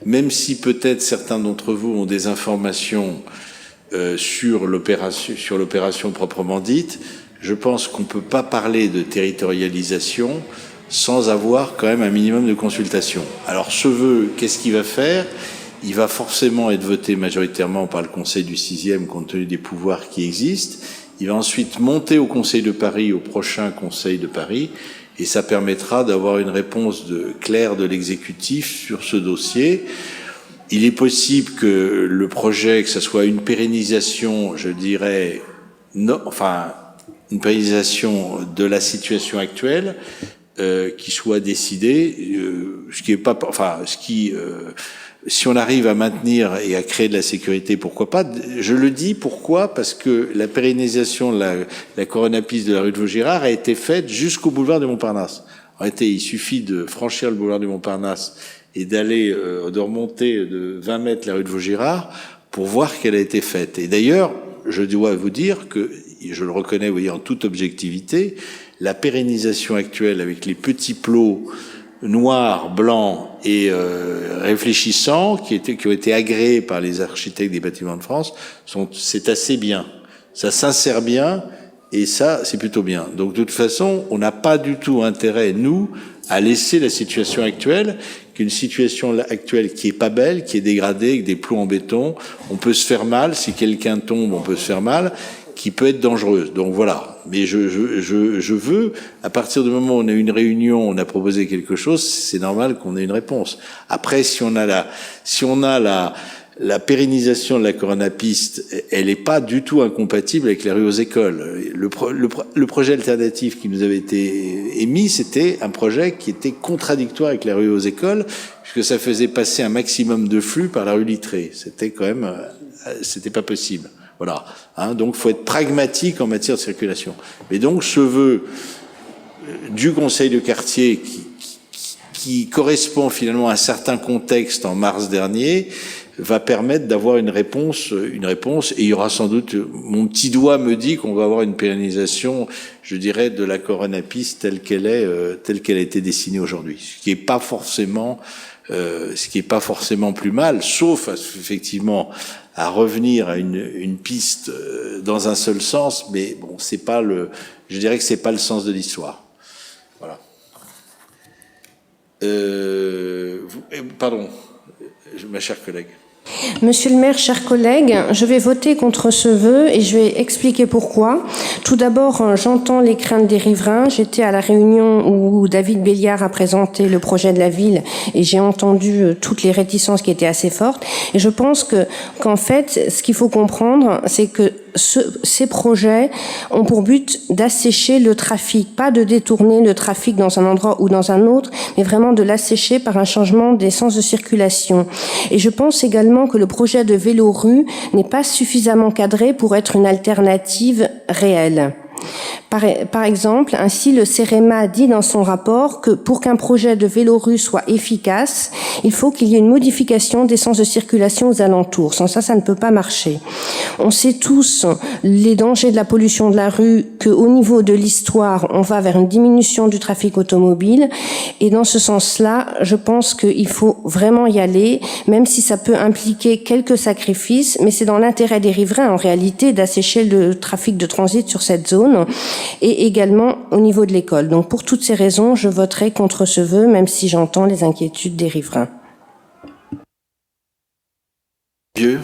même si peut-être certains d'entre vous ont des informations sur l'opération proprement dite, je pense qu'on ne peut pas parler de territorialisation sans avoir quand même un minimum de consultation. Alors ce vœu, qu'est-ce qu'il va faire ? Il va forcément être voté majoritairement par le Conseil du 6e compte tenu des pouvoirs qui existent. Il va ensuite monter au Conseil de Paris, au prochain Conseil de Paris, et ça permettra d'avoir une réponse claire de l'exécutif sur ce dossier. Il est possible que le projet, que ce soit une pérennisation, je dirais, une pérennisation de la situation actuelle, qui soit décidée, si on arrive à maintenir et à créer de la sécurité, pourquoi pas. Je le dis, pourquoi ? Parce que la pérennisation de la coronapiste de la rue de Vaugirard a été faite jusqu'au boulevard du Montparnasse. En réalité, il suffit de franchir le boulevard du Montparnasse et de remonter de 20 mètres la rue de Vaugirard pour voir qu'elle a été faite. Et d'ailleurs, je dois vous dire que, je le reconnais, vous voyez, en toute objectivité, la pérennisation actuelle avec les petits plots noirs, blancs et réfléchissants qui ont été agréés par les architectes des bâtiments de France, c'est assez bien. Ça s'insère bien et ça, c'est plutôt bien. Donc, de toute façon, on n'a pas du tout intérêt, nous, à laisser la situation actuelle, qu'une situation actuelle qui est pas belle, qui est dégradée, avec des plots en béton. On peut se faire mal. Si quelqu'un tombe, on peut se faire mal, qui peut être dangereuse. Donc voilà. Mais je veux, à partir du moment où on a une réunion, on a proposé quelque chose, c'est normal qu'on ait une réponse. Après, si on a la pérennisation de la coronapiste, elle n'est pas du tout incompatible avec les rues aux écoles. Le projet alternatif qui nous avait été émis, c'était un projet qui était contradictoire avec les rues aux écoles, puisque ça faisait passer un maximum de flux par la rue Littré. C'était pas possible. Voilà. Hein, donc, faut être pragmatique en matière de circulation. Mais donc, ce vœu du Conseil de quartier qui correspond finalement à un certain contexte en mars dernier, va permettre d'avoir une réponse, et il y aura sans doute, mon petit doigt me dit qu'on va avoir une pérennisation, je dirais, de la coronapiste telle qu'elle a été dessinée aujourd'hui. Ce qui est pas forcément plus mal, sauf effectivement à revenir à une piste dans un seul sens, mais bon, je dirais que c'est pas le sens de l'histoire. Voilà. Pardon, ma chère collègue. Monsieur le maire, chers collègues, je vais voter contre ce vœu et je vais expliquer pourquoi. Tout d'abord, j'entends les craintes des riverains. J'étais à la réunion où David Béliard a présenté le projet de la ville et j'ai entendu toutes les réticences qui étaient assez fortes. Et je pense qu'en fait, ce qu'il faut comprendre, c'est que ces projets ont pour but d'assécher le trafic, pas de détourner le trafic dans un endroit ou dans un autre, mais vraiment de l'assécher par un changement des sens de circulation. Et je pense également que le projet de vélo-rue n'est pas suffisamment cadré pour être une alternative réelle. Par exemple, ainsi, le CEREMA dit dans son rapport que pour qu'un projet de vélorue soit efficace, il faut qu'il y ait une modification des sens de circulation aux alentours. Sans ça, ça ne peut pas marcher. On sait tous les dangers de la pollution de la rue, qu'au niveau de l'histoire, on va vers une diminution du trafic automobile. Et dans ce sens-là, je pense qu'il faut vraiment y aller, même si ça peut impliquer quelques sacrifices, mais c'est dans l'intérêt des riverains, en réalité, d'assécher le trafic de transit sur cette zone, et également au niveau de l'école. Donc, pour toutes ces raisons, je voterai contre ce vœu, même si j'entends les inquiétudes des riverains. Vieux.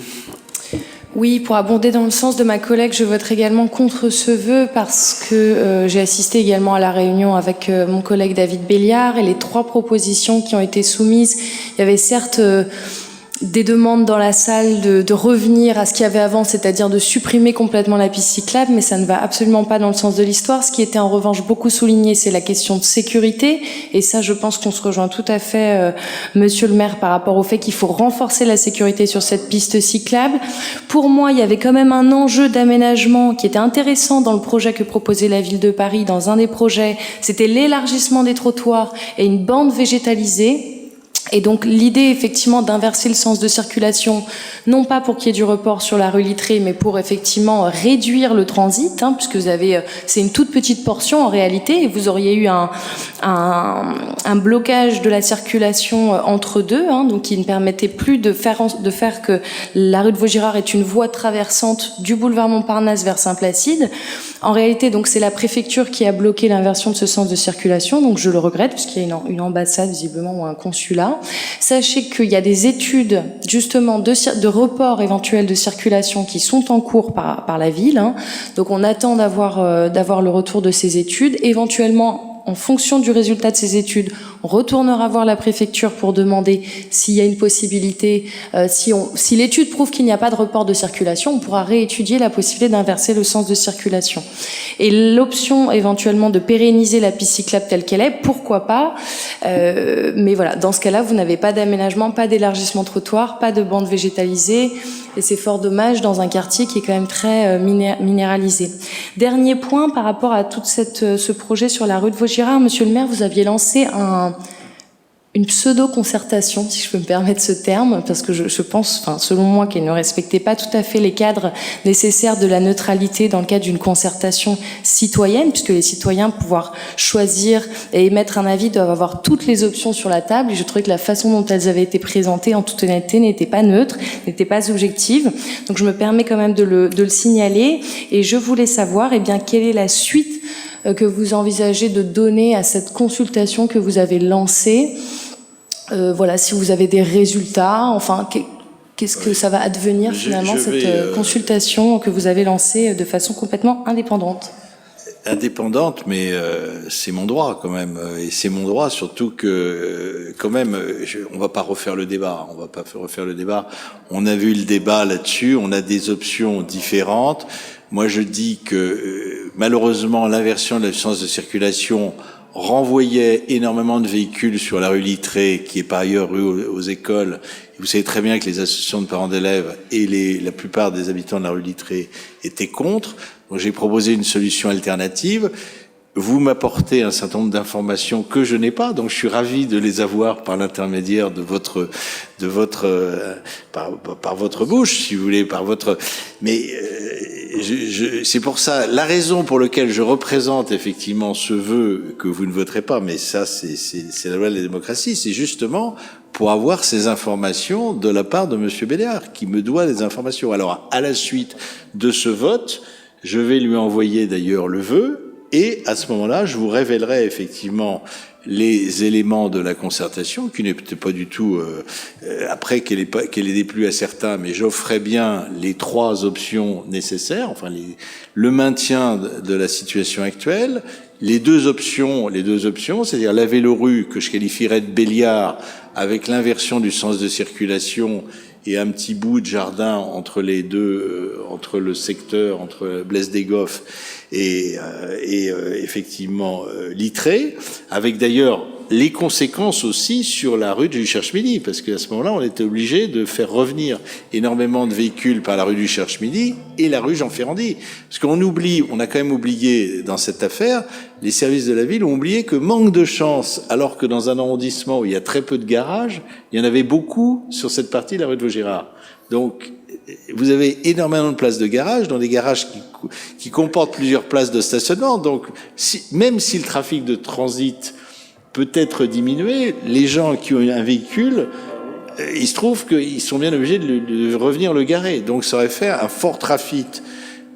Oui, pour abonder dans le sens de ma collègue, je voterai également contre ce vœu parce que j'ai assisté également à la réunion avec mon collègue David Béliard et les 3 propositions qui ont été soumises. Il y avait certes des demandes dans la salle de revenir à ce qu'il y avait avant, c'est-à-dire de supprimer complètement la piste cyclable, mais ça ne va absolument pas dans le sens de l'histoire. Ce qui était en revanche beaucoup souligné, c'est la question de sécurité, et ça, je pense qu'on se rejoint tout à fait, Monsieur le maire, par rapport au fait qu'il faut renforcer la sécurité sur cette piste cyclable. Pour moi, il y avait quand même un enjeu d'aménagement qui était intéressant dans le projet que proposait la ville de Paris. Dans un des projets, c'était l'élargissement des trottoirs et une bande végétalisée. Et donc l'idée effectivement d'inverser le sens de circulation, non pas pour qu'il y ait du report sur la rue Littré, mais pour effectivement réduire le transit, puisque vous avez, c'est une toute petite portion en réalité, et vous auriez eu un blocage de la circulation entre deux, donc qui ne permettait plus de faire que la rue de Vaugirard est une voie traversante du boulevard Montparnasse vers Saint-Placide. En réalité, donc c'est la préfecture qui a bloqué l'inversion de ce sens de circulation, donc je le regrette, puisqu'il y a une ambassade visiblement ou un consulat. Sachez qu'il y a des études justement de report éventuel de circulation qui sont en cours par la ville. Donc on attend d'avoir le retour de ces études. Éventuellement, en fonction du résultat de ces études, on retournera voir la préfecture pour demander s'il y a une possibilité, si l'étude prouve qu'il n'y a pas de report de circulation, on pourra réétudier la possibilité d'inverser le sens de circulation. Et l'option éventuellement de pérenniser la piste cyclable telle qu'elle est, pourquoi pas, mais voilà, dans ce cas-là, vous n'avez pas d'aménagement, pas d'élargissement trottoir, pas de bande végétalisée, et c'est fort dommage dans un quartier qui est quand même très minéralisé. Dernier point par rapport à tout ce projet sur la rue de Vaugirard, Monsieur le maire, vous aviez lancé une pseudo-concertation, si je peux me permettre ce terme, parce que je pense, selon moi, qu'elle ne respectait pas tout à fait les cadres nécessaires de la neutralité dans le cadre d'une concertation citoyenne, puisque les citoyens pouvoir choisir et émettre un avis doivent avoir toutes les options sur la table, et je trouvais que la façon dont elles avaient été présentées, en toute honnêteté, n'était pas neutre, n'était pas objective. Donc je me permets quand même de le signaler, et je voulais savoir, quelle est la suite que vous envisagez de donner à cette consultation que vous avez lancée. Voilà, si vous avez des résultats, qu'est-ce que ça va advenir finalement, cette consultation que vous avez lancée de façon complètement indépendante? Indépendante, mais c'est mon droit quand même, et c'est mon droit surtout que quand même, on va pas refaire le débat, on a vu le débat là-dessus, on a des options différentes. Moi, je dis que malheureusement, l'inversion de la sens de circulation renvoyait énormément de véhicules sur la rue Littré, qui est par ailleurs rue aux écoles. Et vous savez très bien que les associations de parents d'élèves et la plupart des habitants de la rue Littré étaient contre. Donc, j'ai proposé une solution alternative. Vous m'apportez un certain nombre d'informations que je n'ai pas, donc je suis ravi de les avoir par l'intermédiaire par votre bouche, si vous voulez, mais c'est pour ça, la raison pour laquelle je représente effectivement ce vœu que vous ne voterez pas, mais ça, c'est la loi de la démocratie, c'est justement pour avoir ces informations de la part de Monsieur Béliard, qui me doit des informations. Alors, à la suite de ce vote, je vais lui envoyer d'ailleurs le vœu, et à ce moment-là, je vous révélerai effectivement les éléments de la concertation, qui n'étaient pas du tout, après qu'elle ait déplu à certains, mais j'offrais bien les 3 options nécessaires, le maintien de la situation actuelle, les deux options, c'est-à-dire la vélorue que je qualifierais de Béliard, avec l'inversion du sens de circulation et un petit bout de jardin entre les deux, entre le secteur, entre Blaise des Goffes et effectivement Littré, avec d'ailleurs les conséquences aussi sur la rue du Cherche-Midi, parce qu'à ce moment-là, on était obligé de faire revenir énormément de véhicules par la rue du Cherche-Midi et la rue Jean-Ferrandi. Parce on a quand même oublié dans cette affaire, les services de la ville ont oublié que manque de chance, alors que dans un arrondissement où il y a très peu de garages, il y en avait beaucoup sur cette partie de la rue de Vaugirard. Donc, vous avez énormément de places de garage, dans des garages qui comportent plusieurs places de stationnement. Donc, même si le trafic de transit peut être diminué, les gens qui ont un véhicule, il se trouve qu'ils sont bien obligés de revenir le garer. Donc, ça aurait fait un fort trafic.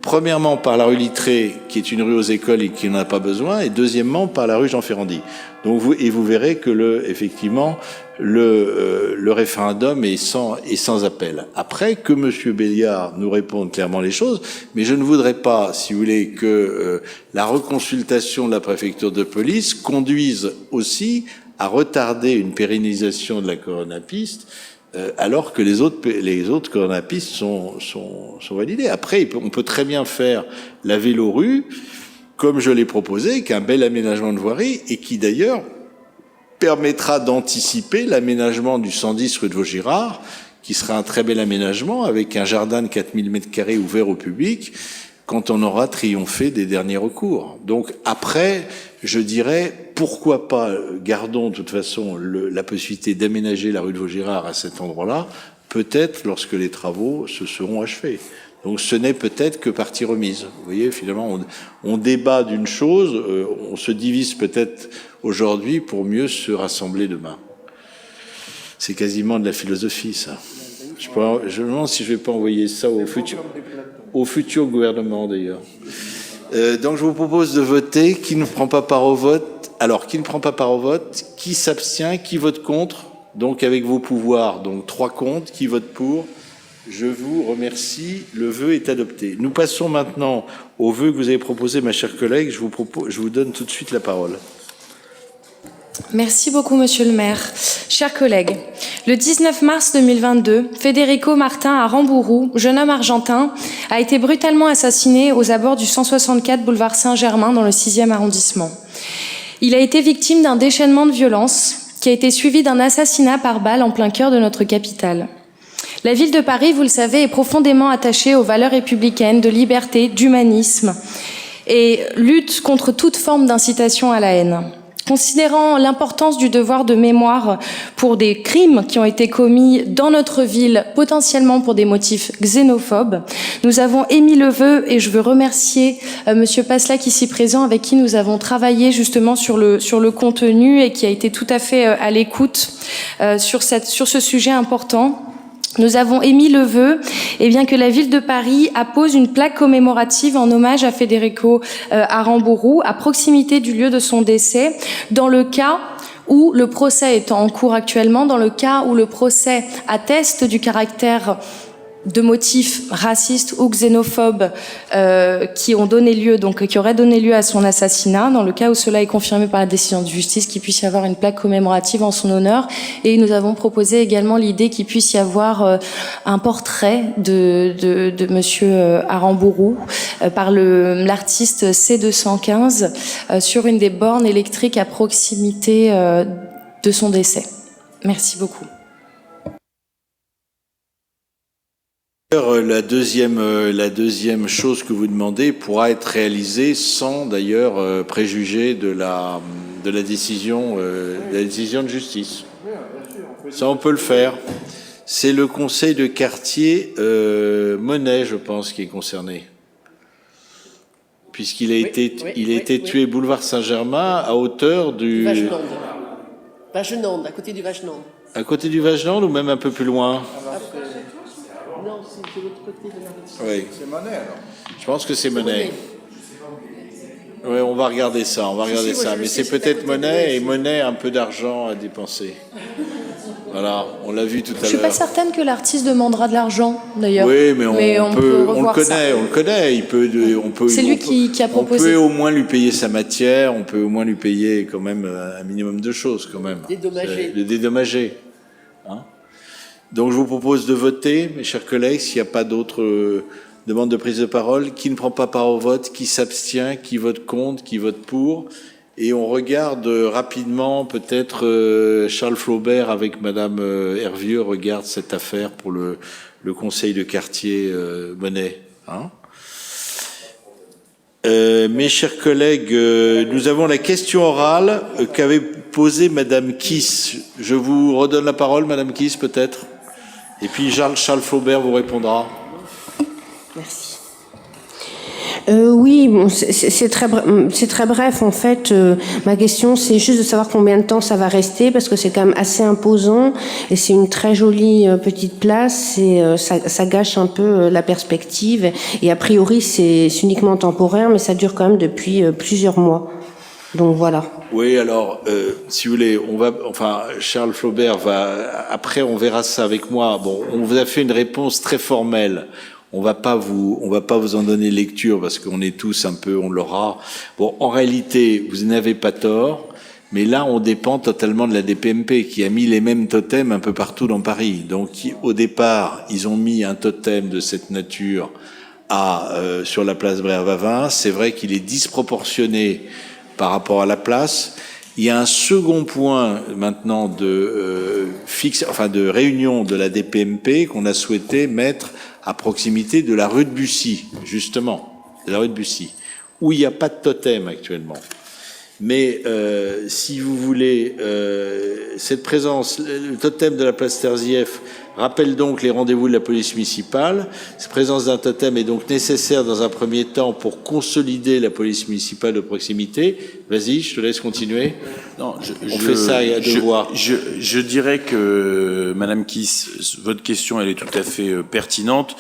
Premièrement, par la rue Littré, qui est une rue aux écoles et qui n'en a pas besoin, et deuxièmement, par la rue Jean-Ferrandi. Donc, vous verrez que effectivement, le référendum est sans appel. Après, que M. Béliard nous réponde clairement les choses, mais je ne voudrais pas, si vous voulez, que la reconsultation de la préfecture de police conduise aussi à retarder une pérennisation de la coronapiste, alors que les autres coronapistes sont validées. Après, on peut très bien faire la vélorue, comme je l'ai proposé, qu'un bel aménagement de voirie, et qui d'ailleurs permettra d'anticiper l'aménagement du 110 rue de Vaugirard, qui sera un très bel aménagement, avec un jardin de 4000 m² ouvert au public, quand on aura triomphé des derniers recours. Donc après, je dirais, pourquoi pas, gardons de toute façon la possibilité d'aménager la rue de Vaugirard à cet endroit-là, peut-être lorsque les travaux se seront achevés. Donc ce n'est peut-être que partie remise. Vous voyez, finalement, on débat d'une chose, on se divise peut-être aujourd'hui pour mieux se rassembler demain. C'est quasiment de la philosophie, ça. Je me demande si je vais pas envoyer ça au futur gouvernement, d'ailleurs. Donc je vous propose de voter. Qui ne prend pas part au vote? Alors, qui ne prend pas part au vote? Qui s'abstient? Qui vote contre? Donc avec vos pouvoirs, donc 3 contre. Qui vote pour? Je vous remercie. Le vœu est adopté. Nous passons maintenant au vœu que vous avez proposé, ma chère collègue. Je vous donne tout de suite la parole. Merci beaucoup, Monsieur le maire. Chers collègues, le 19 mars 2022, Federico Martin à Rambourou, jeune homme argentin, a été brutalement assassiné aux abords du 164 boulevard Saint-Germain dans le 6e arrondissement. Il a été victime d'un déchaînement de violence qui a été suivi d'un assassinat par balle en plein cœur de notre capitale. La ville de Paris, vous le savez, est profondément attachée aux valeurs républicaines de liberté, d'humanisme et lutte contre toute forme d'incitation à la haine. Considérant l'importance du devoir de mémoire pour des crimes qui ont été commis dans notre ville, potentiellement pour des motifs xénophobes, nous avons émis le vœu, et je veux remercier Monsieur Passlac ici présent, avec qui nous avons travaillé justement sur le contenu et qui a été tout à fait à l'écoute sur ce sujet important. Nous avons émis le vœu que la ville de Paris appose une plaque commémorative en hommage à Federico Arambourou à proximité du lieu de son décès, dans le cas où le procès est en cours actuellement, dans le cas où le procès atteste du caractère de motifs racistes ou xénophobes qui auraient donné lieu à son assassinat, dans le cas où cela est confirmé par la décision de justice, qu'il puisse y avoir une plaque commémorative en son honneur. Et nous avons proposé également l'idée qu'il puisse y avoir un portrait de Monsieur Arambourou par l'artiste C215 sur une des bornes électriques à proximité de son décès. Merci beaucoup. La deuxième chose que vous demandez pourra être réalisée sans d'ailleurs préjuger de la décision de justice. Ça, on peut le faire. C'est le conseil de quartier Monet, je pense, qui est concerné, puisqu'il a été tué boulevard Saint-Germain à hauteur du Vagenande, à côté du Vagenande. À côté du Vagenande ou même un peu plus loin? Non, c'est de l'autre côté de la rue. Oui. C'est Monet, alors. Je pense que c'est Monet. Oui, on va regarder ça, mais c'est peut-être Monet, et Monet a un peu d'argent à dépenser. Voilà, on l'a vu tout à l'heure. Je suis pas certaine que l'artiste demandera de l'argent, d'ailleurs. Oui, mais on le connaît. C'est lui qui a proposé. On peut au moins lui payer sa matière, on peut au moins lui payer quand même un minimum de choses, quand même. Le dédommager. Hein? Donc je vous propose de voter, mes chers collègues, s'il n'y a pas d'autres demandes de prise de parole. Qui ne prend pas part au vote, qui s'abstient, qui vote contre, qui vote pour. et on regarde rapidement, peut-être Charles Flaubert avec Madame Hervieux regarde cette affaire pour le conseil de quartier Monet. Hein. Mes chers collègues, nous avons la question orale qu'avait posée Madame Kiss. Je vous redonne la parole, Madame Kiss, peut-être. Et puis Charles Flaubert vous répondra. Merci. Oui, bon, c'est très bref en fait. Ma question, c'est juste de savoir combien de temps ça va rester, parce que c'est quand même assez imposant et c'est une très jolie petite place et ça gâche un peu la perspective. Et a priori, c'est uniquement temporaire, mais ça dure quand même depuis plusieurs mois. Donc voilà. Oui, alors, si vous voulez, Charles Flaubert va, après on verra ça avec moi. Bon, on vous a fait une réponse très formelle. On va pas vous en donner lecture parce qu'on est tous un peu, on l'aura. Bon, en réalité, vous n'avez pas tort, mais là, on dépend totalement de la DPMP qui a mis les mêmes totems un peu partout dans Paris. Donc, au départ, ils ont mis un totem de cette nature sur la place Bréa-Vavin. C'est vrai qu'il est disproportionné par rapport à la place. Il y a un second point maintenant de réunion de la DPMP qu'on a souhaité mettre à proximité de la rue de Bussy, justement, de la rue de Bussy, où il n'y a pas de totem actuellement. Mais si vous voulez, cette présence, le totem de la place Terzieff rappelle donc les rendez-vous de la police municipale. Cette présence d'un totem est donc nécessaire dans un premier temps pour consolider la police municipale de proximité. Vas-y, je te laisse continuer. Non, on fait ça à devoir. Je dirais que, Madame Kiss, votre question, elle est tout à fait pertinente.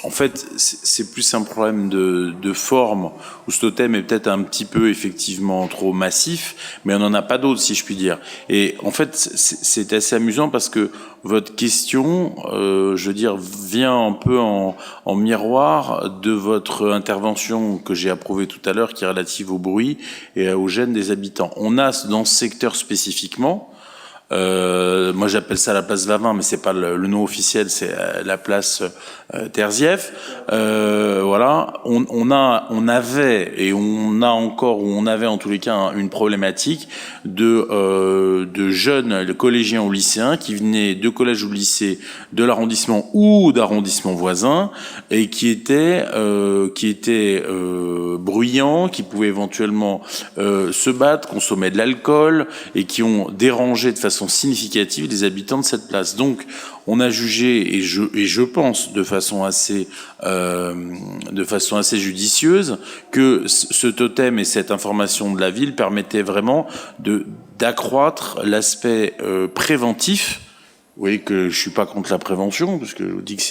En fait, c'est plus un problème de forme, où ce totem est peut-être un petit peu effectivement trop massif, mais on n'en a pas d'autres, si je puis dire. Et en fait, c'est assez amusant parce que votre question, je veux dire, vient un peu en miroir de votre intervention que j'ai approuvée tout à l'heure, qui est relative au bruit et aux gênes des habitants. On a dans ce secteur spécifiquement, moi j'appelle ça la place Vavin, mais c'est pas le nom officiel, c'est la place Terzieff. Voilà, on avait et on a encore, ou on avait en tous les cas une problématique de jeunes collégiens ou lycéens qui venaient de collège ou de lycée de l'arrondissement ou d'arrondissement voisin et qui étaient bruyants, qui pouvaient éventuellement se battre, consommer de l'alcool et qui ont dérangé de façon significative les habitants de cette place. Donc, on a jugé, et je pense de façon assez judicieuse, que ce totem et cette information de la ville permettaient vraiment d'accroître l'aspect préventif. Vous voyez que je suis pas contre la prévention, parce que je vous dis que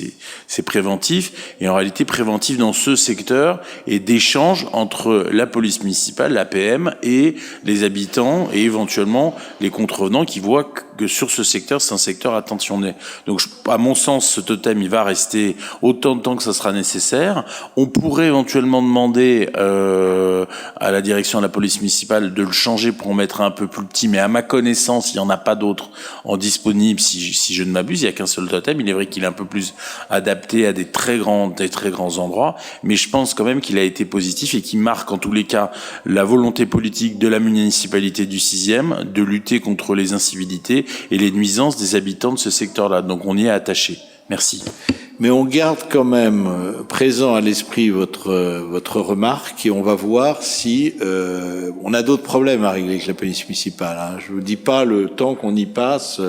c'est préventif, et en réalité préventif dans ce secteur, et d'échange entre la police municipale, l'APM, et les habitants, et éventuellement les contrevenants qui voient que sur ce secteur, c'est un secteur attentionné. Donc, à mon sens, ce totem, il va rester autant de temps que ça sera nécessaire. On pourrait éventuellement demander à la direction de la police municipale de le changer pour en mettre un peu plus petit, mais à ma connaissance, il n'y en a pas d'autres en disponible, si je ne m'abuse, il n'y a qu'un seul totem. Il est vrai qu'il est un peu plus adapté à des très grands endroits, mais je pense quand même qu'il a été positif et qu'il marque en tous les cas la volonté politique de la municipalité du 6e de lutter contre les incivilités et les nuisances des habitants de ce secteur-là. Donc on y est attaché. Merci. Mais on garde quand même présent à l'esprit votre remarque et on va voir si on a d'autres problèmes à régler avec la police municipale. Hein. Je vous dis pas le temps qu'on y passe,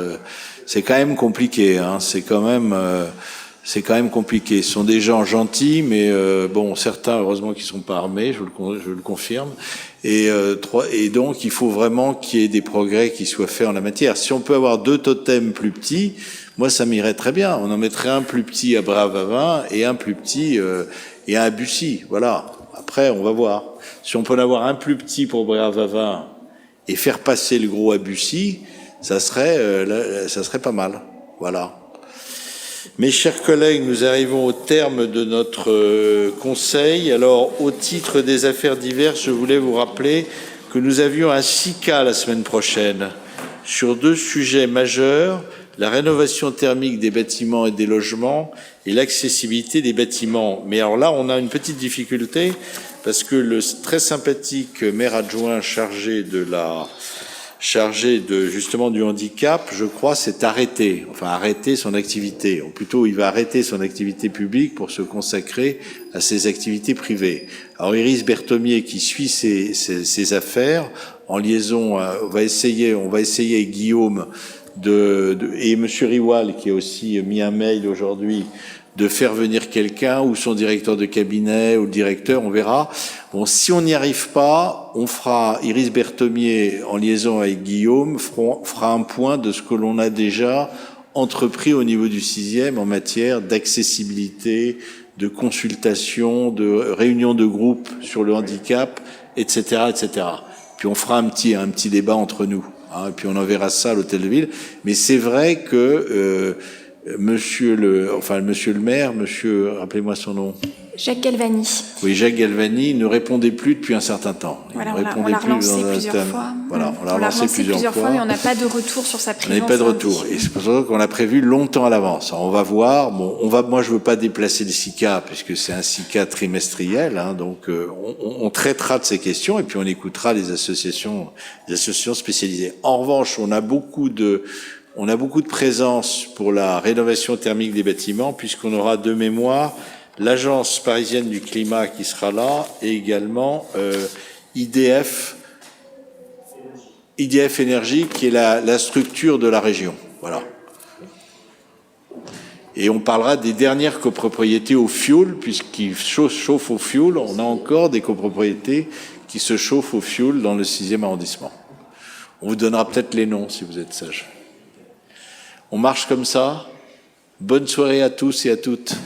c'est quand même compliqué. Hein. C'est quand même compliqué. Ce sont des gens gentils, mais bon, certains heureusement qui sont pas armés, je le confirme. Et donc il faut vraiment qu'il y ait des progrès qui soient faits en la matière. Si on peut avoir 2 totems plus petits, moi ça m'irait très bien. On en mettrait un plus petit à Bréa-Vavin et un plus petit et un à Bussy. Voilà. Après on va voir. Si on peut en avoir un plus petit pour Bréa-Vavin et faire passer le gros à Bussy, ça serait pas mal. Voilà. Mes chers collègues, nous arrivons au terme de notre conseil. Alors, au titre des affaires diverses, je voulais vous rappeler que nous avions un SICA la semaine prochaine sur 2 sujets majeurs, la rénovation thermique des bâtiments et des logements et l'accessibilité des bâtiments. Mais alors là, on a une petite difficulté parce que le très sympathique maire adjoint chargé justement du handicap, je crois, s'est arrêté son activité. Ou plutôt, il va arrêter son activité publique pour se consacrer à ses activités privées. Alors Iris Berthomier, qui suit ses affaires, en liaison, on va essayer avec Guillaume et Monsieur Riwal, qui a aussi mis un mail aujourd'hui, de faire venir quelqu'un, ou son directeur de cabinet, ou le directeur, on verra. Bon, si on n'y arrive pas, on fera, Iris Berthomier, en liaison avec Guillaume, fera un point de ce que l'on a déjà entrepris au niveau du 6e en matière d'accessibilité, de consultation, de réunion de groupe sur le handicap, etc., etc. Puis on fera un petit débat entre nous, hein, et puis on enverra ça à l'hôtel de ville. Mais c'est vrai que Monsieur le maire, rappelez-moi son nom. Jacques Galvani. Oui, Jacques Galvani ne répondait plus depuis un certain temps. Voilà, on l'a relancé plusieurs fois. Voilà, on l'a relancé plusieurs fois, mais on n'a pas de retour sur sa présence. On n'a pas de retour. Et c'est pour ça qu'on l'a prévu longtemps à l'avance. On va voir. Bon, moi, je veux pas déplacer le SICA, puisque c'est un SICA trimestriel, hein, donc on traitera de ces questions et puis on écoutera les associations spécialisées. En revanche, on a beaucoup de présence pour la rénovation thermique des bâtiments, puisqu'on aura de mémoire l'Agence parisienne du climat qui sera là, et également IDF Énergie, qui est la structure de la région. Voilà. Et on parlera des dernières copropriétés au fioul, puisqu'ils chauffent au fioul. On a encore des copropriétés qui se chauffent au fioul dans le 6e arrondissement. On vous donnera peut-être les noms, si vous êtes sage. On marche comme ça. Bonne soirée à tous et à toutes.